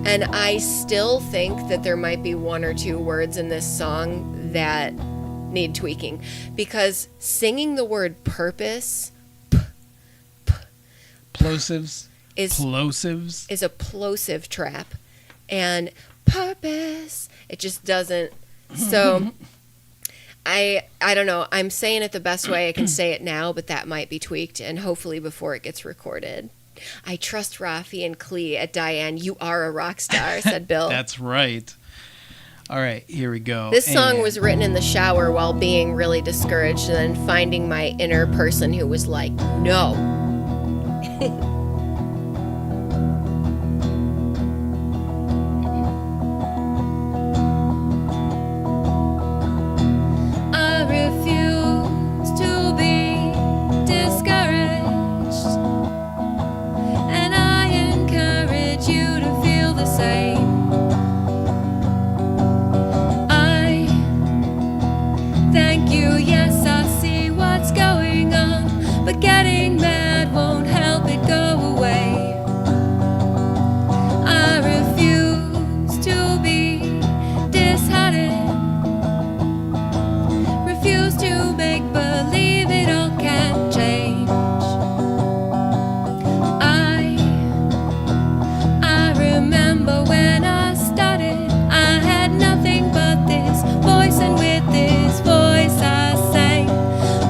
And I still think that there might be one or two words in this song that need tweaking, because singing the word purpose plosives is a plosive trap, and purpose, it just doesn't. So I don't know. I'm saying it the best way I can say it now, but that might be tweaked, and hopefully before it gets recorded. I trust Rafi and Klee at Diane. You are a rock star, said Bill. That's right. All right, here we go. This song was written in the shower while being really discouraged and then finding my inner person who was like, no.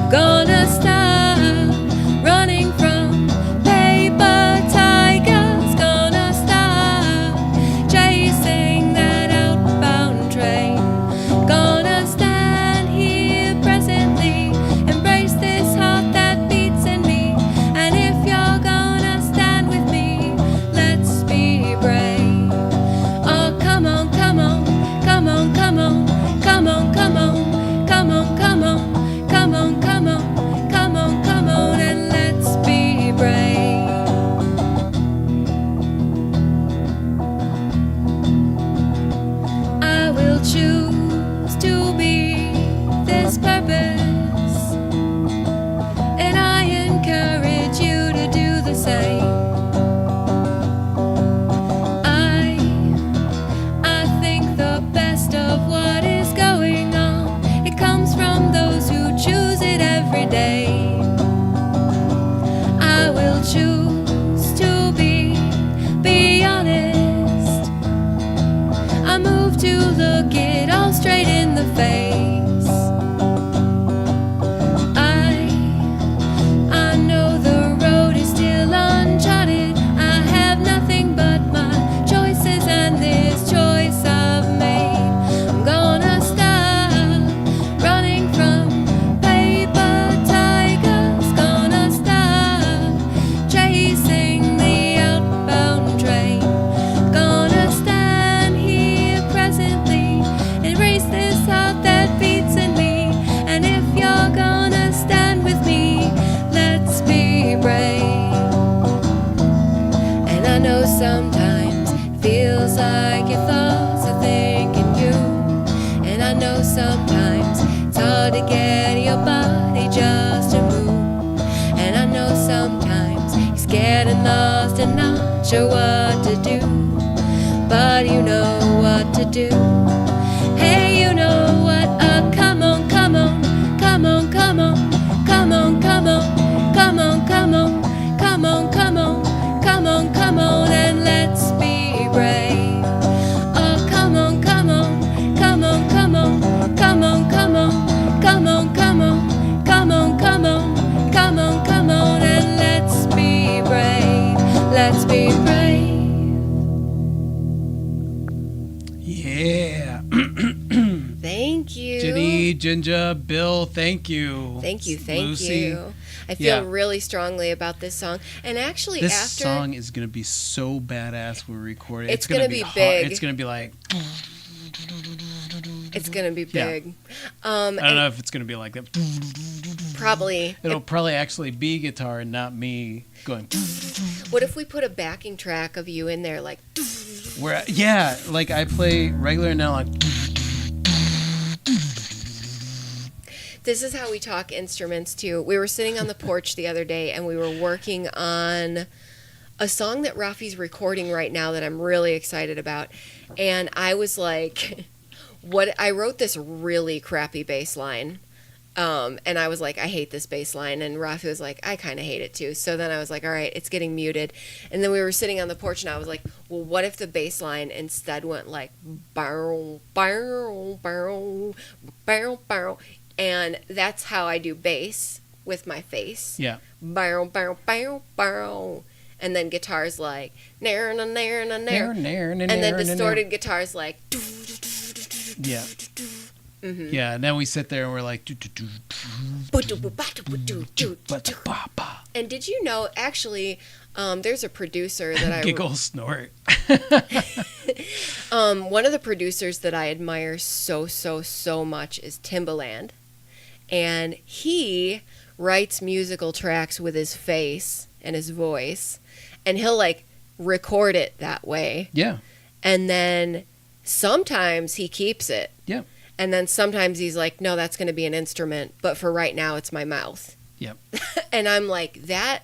Gonna sometimes it's hard to get your body just to move. And I know sometimes you're scared and lost and not sure what to do, but you know what to do. Hey, you know what? Come on, come on, come on, come on, come on, come on, come on, come on, come on, come on, come on, come on, and let's be brave. Oh, come on, come on, come on, come on, come on, come on, come on, come on, come on, come on, come on, come on, and let's be brave. Let's be brave. Yeah. Thank you. Jenny, Ginger, Bill, thank you. Thank you, thank Lucy. you. I feel really strongly about this song. And actually, this after... song is going to be so badass when we record it. It's going to be big. It's going to be like... It's going to be big. Yeah. I don't know if it's going to be like that. Probably. It'll probably actually be guitar and not me going... What if we put a backing track of you in there, like... Where, yeah, like I play regular and now like... This is how we talk instruments, too. We were sitting on the porch the other day, and we were working on a song that Rafi's recording right now that I'm really excited about. And I was like, I wrote this really crappy bass line. And I was like, I hate this bass line. And Rafi was like, I kind of hate it, too. So then I was like, all right, it's getting muted. And then we were sitting on the porch, and I was like, well, what if the bass line instead went like, barrel, barrel, barrel, barrel, barrel. And that's how I do bass with my face. Yeah. Barrel, barrel, barrel, barrel. And then guitars like, nair, na, nair, na, nair. And then distorted guitars like, yeah. Mm-hmm. Yeah, and then we sit there and we're like... And did you know, actually, there's a producer that I... Giggle, snort. One of the producers that I admire so much is Timbaland. And he writes musical tracks with his face and his voice. And he'll, like, record it that way. Yeah. And then sometimes he keeps it. Yeah. And then sometimes he's like, no, that's going to be an instrument. But for right now, it's my mouth. Yep. And I'm like, that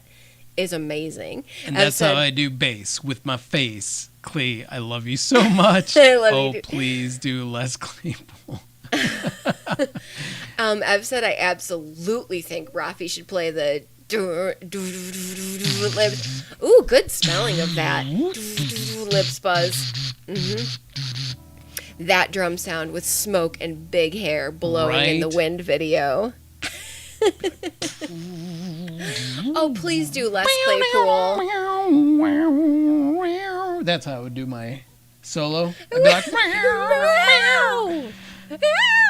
is amazing. And that's how I do bass, with my face. Klee, I love you so much. I love you too. Please do less Claypool. I've said I absolutely think Rafi should play the lips. Ooh, good spelling of that. Lips buzz. Mm-hmm. That drum sound with smoke and big hair blowing in the wind video. Oh, please do less Claypool. That's how I would do my solo. I'd be like,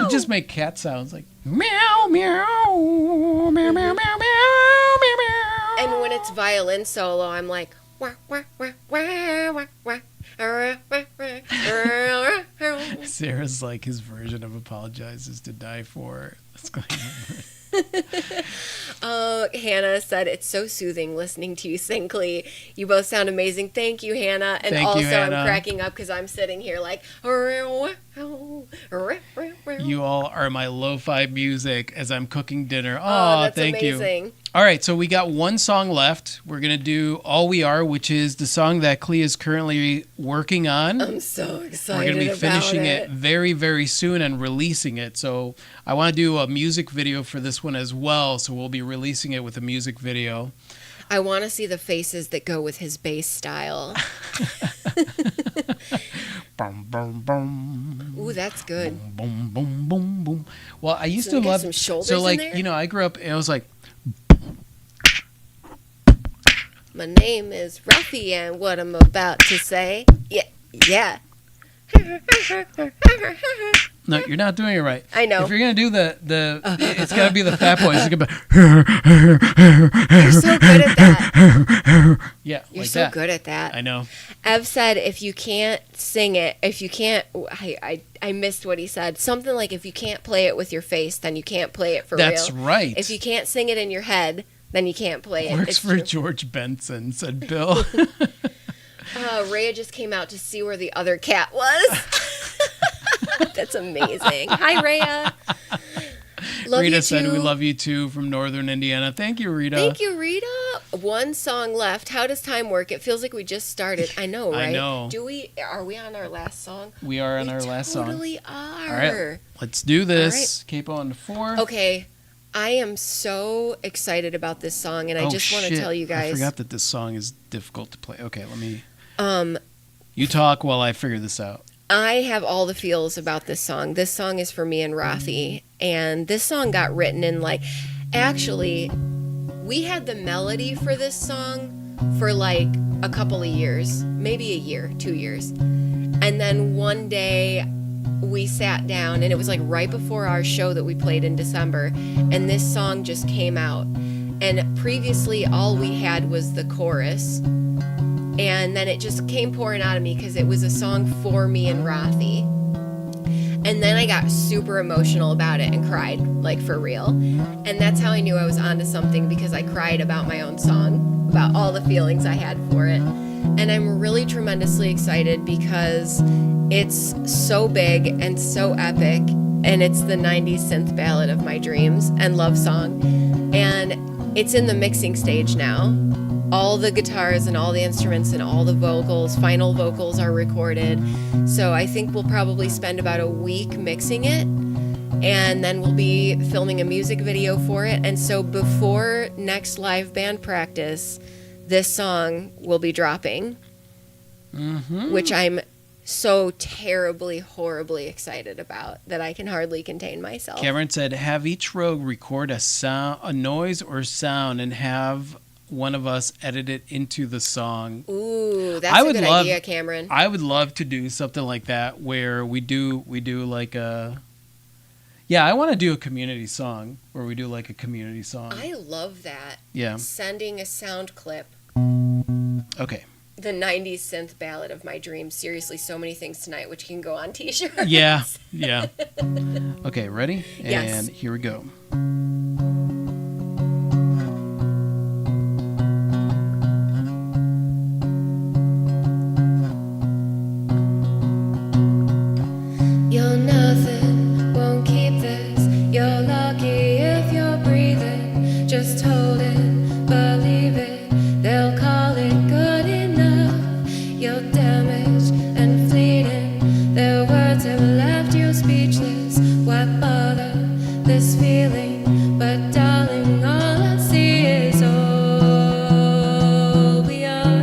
it just make cat sounds like meow, meow, meow, meow, meow, meow, meow. And when it's violin solo, I'm like, wah, wah, wah, wah, wah, wah. Sarah's like, his version of apologizes to die for. That's going Hannah said, it's so soothing listening to you sing, Klee. You both sound amazing. Thank you, Hannah. And Thank also, you, Hannah. I'm cracking up because I'm sitting here like... You all are my lo-fi music as I'm cooking dinner. Oh, that's thank amazing. You. All right, so we got one song left. We're going to do All We Are, which is the song that Klee is currently working on. I'm so excited. We're going to be finishing it very, very soon and releasing it. So I want to do a music video for this one as well. So we'll be releasing it with a music video. I want to see the faces that go with his bass style. Boom, boom, boom. Ooh, that's good. Boom, boom, boom, boom. Well, I used to love some shoulders so like in there? you know, I grew up and I was like, my name is Rafi, and what I'm about to say, yeah. No, you're not doing it right. I know. If you're gonna do it's gotta be the fat boy. It's gonna be. You're so good at that. Yeah, you're like so that. good at that. I know. Ev said, if you can't sing it, if you can't, I missed what he said. Something like, if you can't play it with your face, then you can't play it for real. That's right. If you can't sing it in your head, then you can't play it. Works it's for true. George Benson, said Bill. Rhea just came out to see where the other cat was. That's amazing. Hi, Rhea. Love Rita you said, too. "We love you too," from Northern Indiana. Thank you, Rita. Thank you, Rita. One song left. How does time work? It feels like we just started. I know, right? I know. Are we on our last song? We are on our last song. We totally are. All right, let's do this. Capo on 4. Okay. I am so excited about this song, and I just want to tell you guys. I forgot that this song is difficult to play. Okay, let me. You talk while I figure this out. I have all the feels about this song. This song is for me and Rafi, and this song got written in actually, we had the melody for this song for a couple of years, maybe a year, 2 years, and then one day we sat down, and it was right before our show that we played in December, and this song just came out. And previously all we had was the chorus, and then it just came pouring out of me because it was a song for me and Rafi. And then I got super emotional about it and cried, for real. And that's how I knew I was onto something, because I cried about my own song, about all the feelings I had for it. And I'm really tremendously excited because it's so big and so epic, and it's the 90s synth ballad of my dreams and love song. And it's in the mixing stage now. All the guitars and all the instruments and all the vocals, final vocals are recorded. So I think we'll probably spend about a week mixing it, and then we'll be filming a music video for it. And so before next live band practice, this song will be dropping, which I'm so terribly, horribly excited about that I can hardly contain myself. Cameron said, have each rogue record a noise or sound, and have one of us edit it into the song. Ooh, that's a good idea, Cameron. I would love to do something like that, where we do a... Yeah, I want to do a community song, where we do a community song. I love that. Yeah. Sending a sound clip. Okay. The 90s synth ballad of my dreams. Seriously, so many things tonight, which can go on t-shirts. Yeah. Okay, ready? Yes. And here we go. You're nothing, won't keep this. You're lucky if you're breathing. Just hold it, believe it. They'll call it good enough. You're damaged and fleeting. Their words have left you speechless. Why bother this feeling? But darling, all I see is all we are.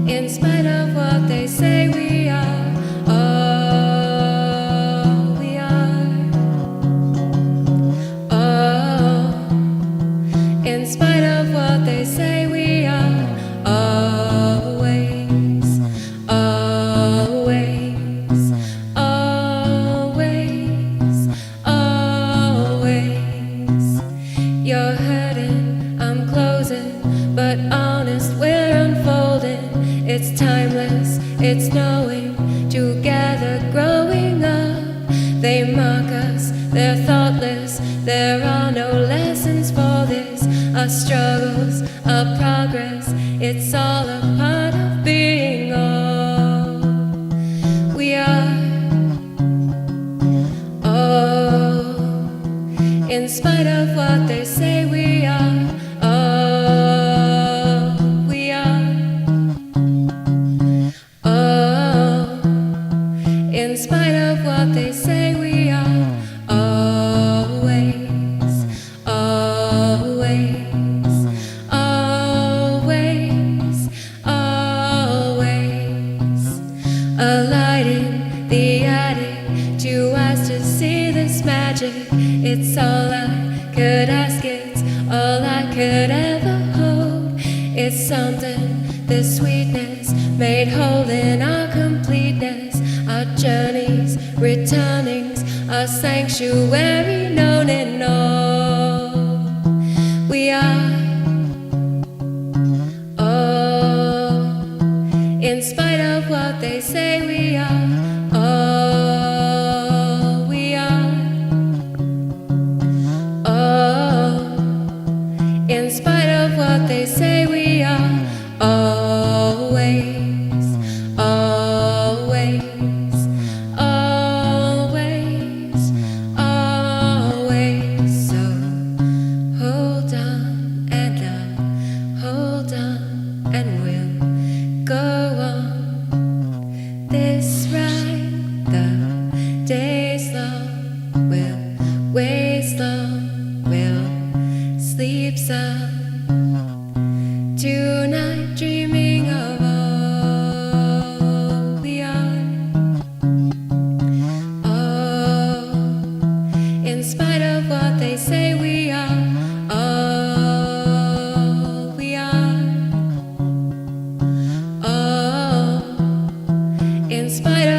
In spite of what they say, we are all we are. In spite of what they say, we are always, always, always, always. You're hurting, I'm closing, but honest, we're unfolding. It's timeless, it's knowing, together growing up. They mock us, they're thoughtless, there are no lessons for this. Our struggles, our progress, it's all a part of being all we are. Oh, in spite of what they say, we are all we are. Oh, in spite of what they say, we are always, always, always, always. A light in the attic to us to see this magic. It's all I could ask, it's all I could ever hope. It's something, this sweetness, made whole in our completeness. Our journeys, returnings, our sanctuary known and all we are. Oh, in spite of what they say, we are all we are. Oh, in spite of what they say, we are always,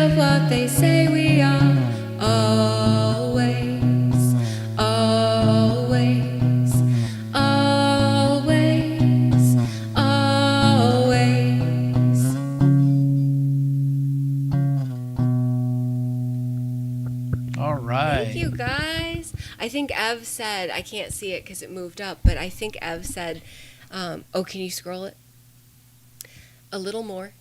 of what they say we are. Always, always, always, always. All right. Thank you, guys. I think Ev said, I can't see it because it moved up, but I think Ev said, oh, can you scroll it? A little more.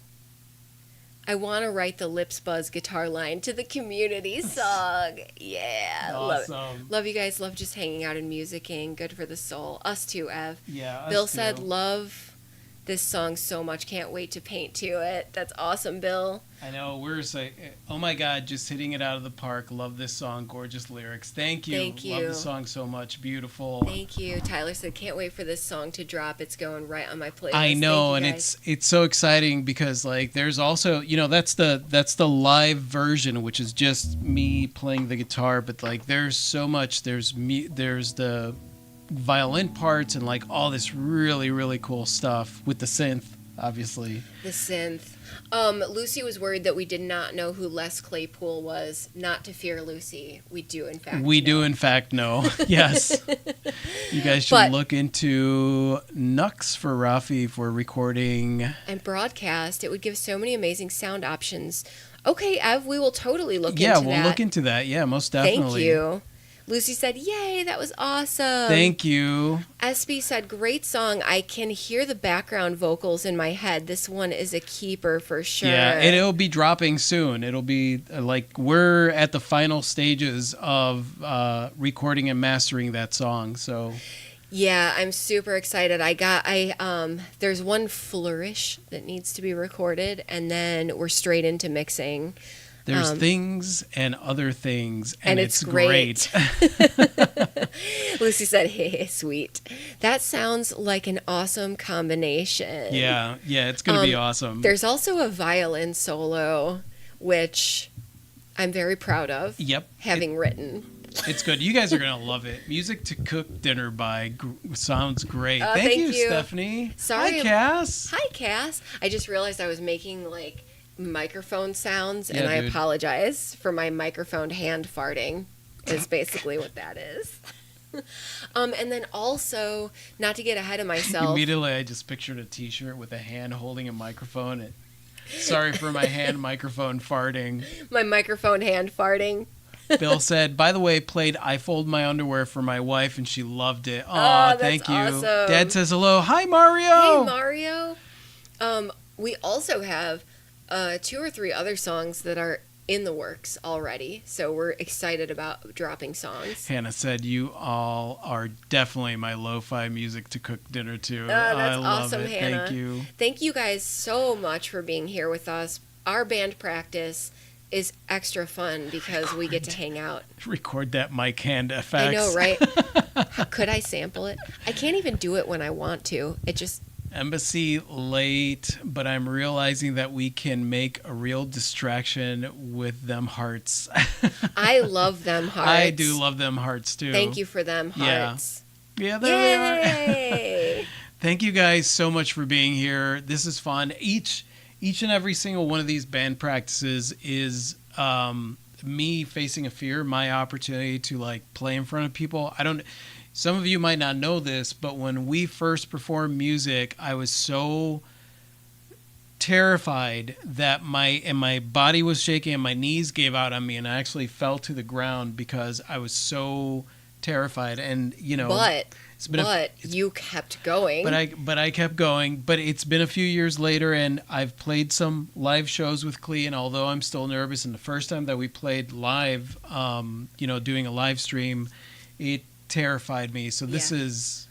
I want to write the Lips Buzz guitar line to the community song. Yeah. Awesome. Love you guys. Love just hanging out and musicking. Good for the soul. Us too, Ev. Yeah. Us Bill too. said, love this song so much. Can't wait to paint to it. That's awesome, Bill. I know. We're like, oh my God, just hitting it out of the park. Love this song. Gorgeous lyrics. Thank you. Thank you. Love the song so much. Beautiful. Thank you. Tyler said, can't wait for this song to drop. It's going right on my playlist. I know, Thank you, and guys. it's so exciting because like there's also, you know, that's the live version, which is just me playing the guitar, but like there's so much. There's the violin parts and like all this really, really cool stuff with the synth, obviously. The synth. Lucy was worried that we did not know who Les Claypool was. Not to fear, Lucy. We do, in fact. Do in fact know. Yes. You guys should look into Nux for Rafi for recording and broadcast. It would give so many amazing sound options. Okay, Ev, we will totally look into that. Yeah, we'll look into that. Yeah, most definitely. Thank you. Lucy said, yay, that was awesome. Thank you. SB said, great song. I can hear the background vocals in my head. This one is a keeper for sure. Yeah, it'll be dropping soon. It'll be like we're at the final stages of recording and mastering that song. So yeah, I'm super excited. There's one flourish that needs to be recorded, and then we're straight into mixing. There's things and other things, and it's great. Lucy said, hey, sweet. That sounds like an awesome combination. Yeah, it's going to be awesome. There's also a violin solo, which I'm very proud of. Yep. Having written. It's good. You guys are going to love it. Music to Cook Dinner by sounds great. Thank you, you, Stephanie. Sorry. Hi, Cass. Hi, Cass. I just realized I was making like microphone sounds, and I dude. apologize for my microphone hand farting is basically what that is. And then also, not to get ahead of myself. Immediately, I just pictured a T-shirt with a hand holding a microphone. Sorry for my hand microphone farting. My microphone hand farting. Bill said, by the way, played I Fold My Underwear for my wife, and she loved it. Oh, thank you. awesome. Dad says hello. Hi, Mario. Hey, Mario. We also have 2 or 3 other songs that are in the works already, so we're excited about dropping songs. Hannah said, you all are definitely my lo-fi music to cook dinner to. That's I love awesome, it. Hannah. Thank you. Thank you guys so much for being here with us. Our band practice is extra fun because we get to hang out. Record that mic hand effects. I know, right? Could I sample it? I can't even do it when I want to. It just... Embassy late, but I'm realizing that we can make a real distraction with them hearts. I love them hearts. I do love them hearts too. Thank you for them hearts. Yeah, there Yay! we are. Thank you guys so much for being here. This is fun. Each and every single one of these band practices is me facing a fear, my opportunity to like play in front of people. Some of you might not know this, but when we first performed music, I was so terrified that my body was shaking and my knees gave out on me, and I actually fell to the ground because I was so terrified. And you kept going. But I kept going. But it's been a few years later, and I've played some live shows with Klee, and although I'm still nervous, and the first time that we played live, doing a live stream, it terrified me. So this is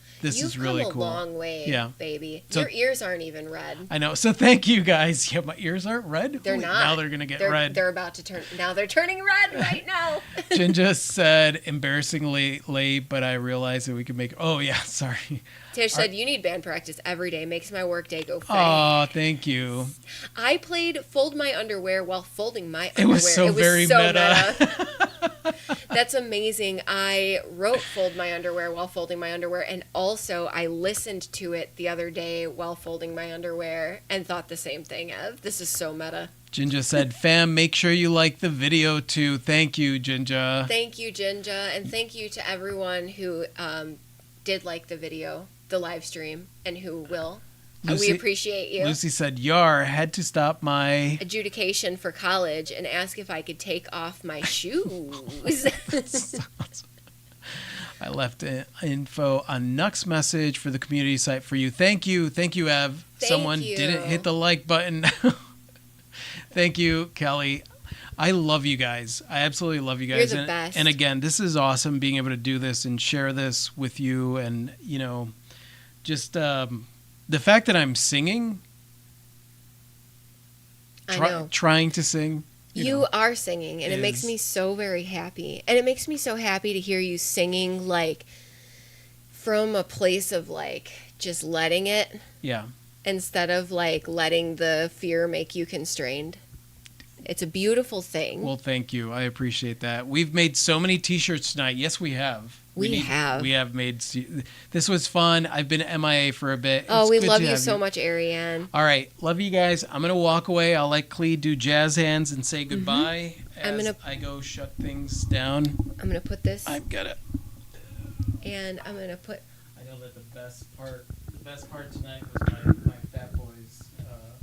really cool. You've come a long way, baby. So, your ears aren't even red. I know. So thank you guys. Yeah, my ears aren't red. They're not. Now they're gonna get red. They're about to turn. Now they're turning red right now. Jen just said embarrassingly late, but I realized that we could make. Oh yeah, sorry. Tish said you need band practice every day. Makes my work day go Oh, fast. thank you. I played Fold My Underwear while folding my underwear. It was so very meta. That's amazing. I wrote Fold My Underwear while folding my underwear, and also I listened to it the other day while folding my underwear and thought the same thing, Ev. This is so meta. Jinja said, fam, make sure you like the video too. Thank you, Jinja. Thank you, Jinja, and thank you to everyone who did like the video, the live stream, and who will. We appreciate you. Lucy said, Yar, had to stop my adjudication for college and ask if I could take off my shoes. I left info on Nuck's message for the community site for you. Thank you, Ev. Someone didn't hit the like button. Thank you, Kelly. I love you guys. I absolutely love you guys. You're the best. And again, this is awesome being able to do this and share this with you. And, you know, just the fact that I'm singing, trying to sing. You are singing, and it makes me so very happy. And it makes me so happy to hear you singing, like, from a place of, like, just letting it. Yeah. Instead of, like, letting the fear make you constrained. It's a beautiful thing. Well, thank you. I appreciate that. We've made so many T-shirts tonight. Yes, we have. We have made. This was fun. I've been MIA for a bit. Oh, we love you so much, Ariane. All right. Love you guys. I'm going to walk away. I'll let Klee do jazz hands and say goodbye as I go shut things down. I'm going to put this. I've got it. And I'm going to put. I know that the best part tonight was my Fat Boys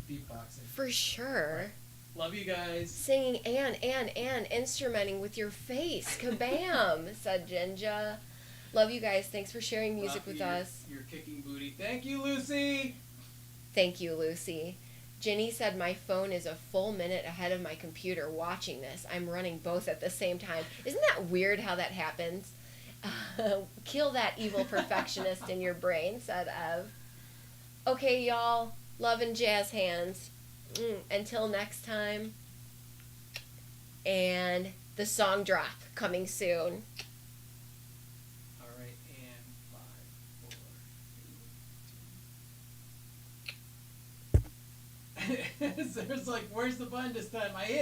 beatboxing. For sure. Love you guys. Singing and instrumenting with your face. Kabam, said Jinja. Love you guys. Thanks for sharing music with us. You're kicking booty. Thank you, Lucy. Thank you, Lucy. Ginny said my phone is a full minute ahead of my computer watching this. I'm running both at the same time. Isn't that weird how that happens? Kill that evil perfectionist in your brain, said Ev. Okay, y'all. Love and jazz hands. Until next time. And the song drop coming soon. All right, and 5, 4, 3, 2. There's like, where's the button this time? I hit it.